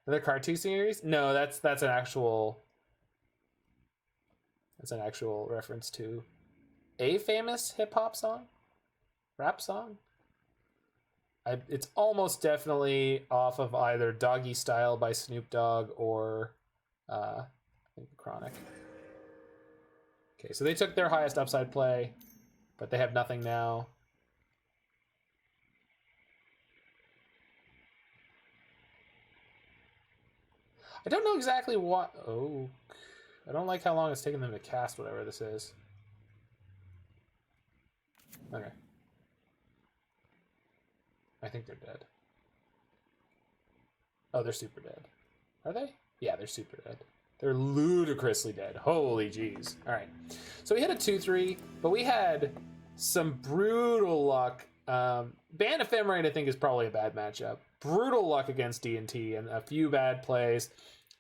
Speaker 1: Another cartoon series? No, that's an actual... That's an actual reference to a famous hip-hop song? Rap song? It's almost definitely off of either Doggy Style by Snoop Dogg or I think Chronic. Okay, so they took their highest upside play, but they have nothing now. I don't know exactly what... Oh, I don't like how long it's taking them to cast whatever this is. Okay. I think they're dead. Oh, they're super dead. Are they? Yeah, they're super dead. They're ludicrously dead. Holy jeez. All right. So we hit a 2-3, but we had some brutal luck. Ban Ephemerate, I think, is probably a bad matchup. Brutal luck against D&T and a few bad plays.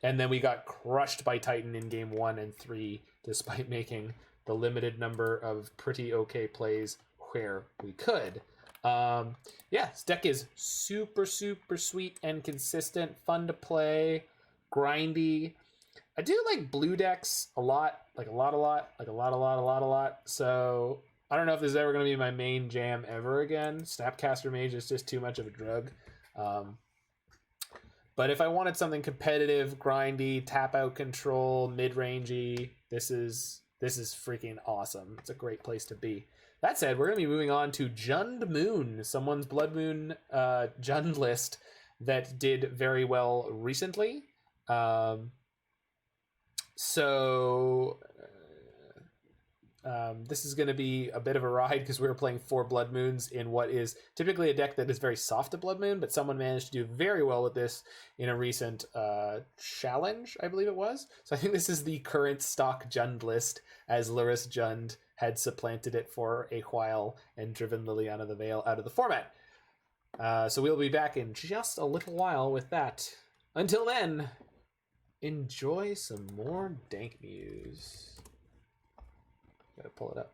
Speaker 1: And then we got crushed by Titan in game 1 and 3, despite making the limited number of pretty okay plays where we could. Yeah, this deck is super, super sweet and consistent, fun to play, grindy. I do like blue decks a lot, like a lot. So I don't know if this is ever going to be my main jam ever again. Snapcaster Mage is just too much of a drug. But if I wanted something competitive, grindy, tap out control, mid-rangey, this is freaking awesome. It's a great place to be. That said, we're going to be moving on to Jund Moon, someone's Blood Moon Jund list that did very well recently. This is going to be a bit of a ride because we were playing 4 Blood Moons in what is typically a deck that is very soft to Blood Moon, but someone managed to do very well with this in a recent challenge, I believe it was. So I think this is the current stock Jund list, as Luris Jund had supplanted it for a while and driven Liliana the Veil out of the format. So we'll be back in just a little while with that. Until then, enjoy some more Dank Muse. Gotta pull it up.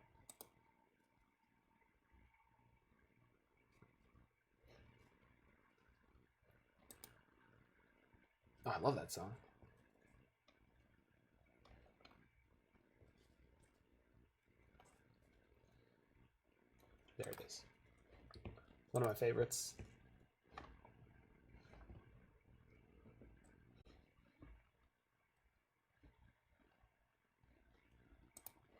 Speaker 1: Oh, I love that song. There it is. One of my favorites.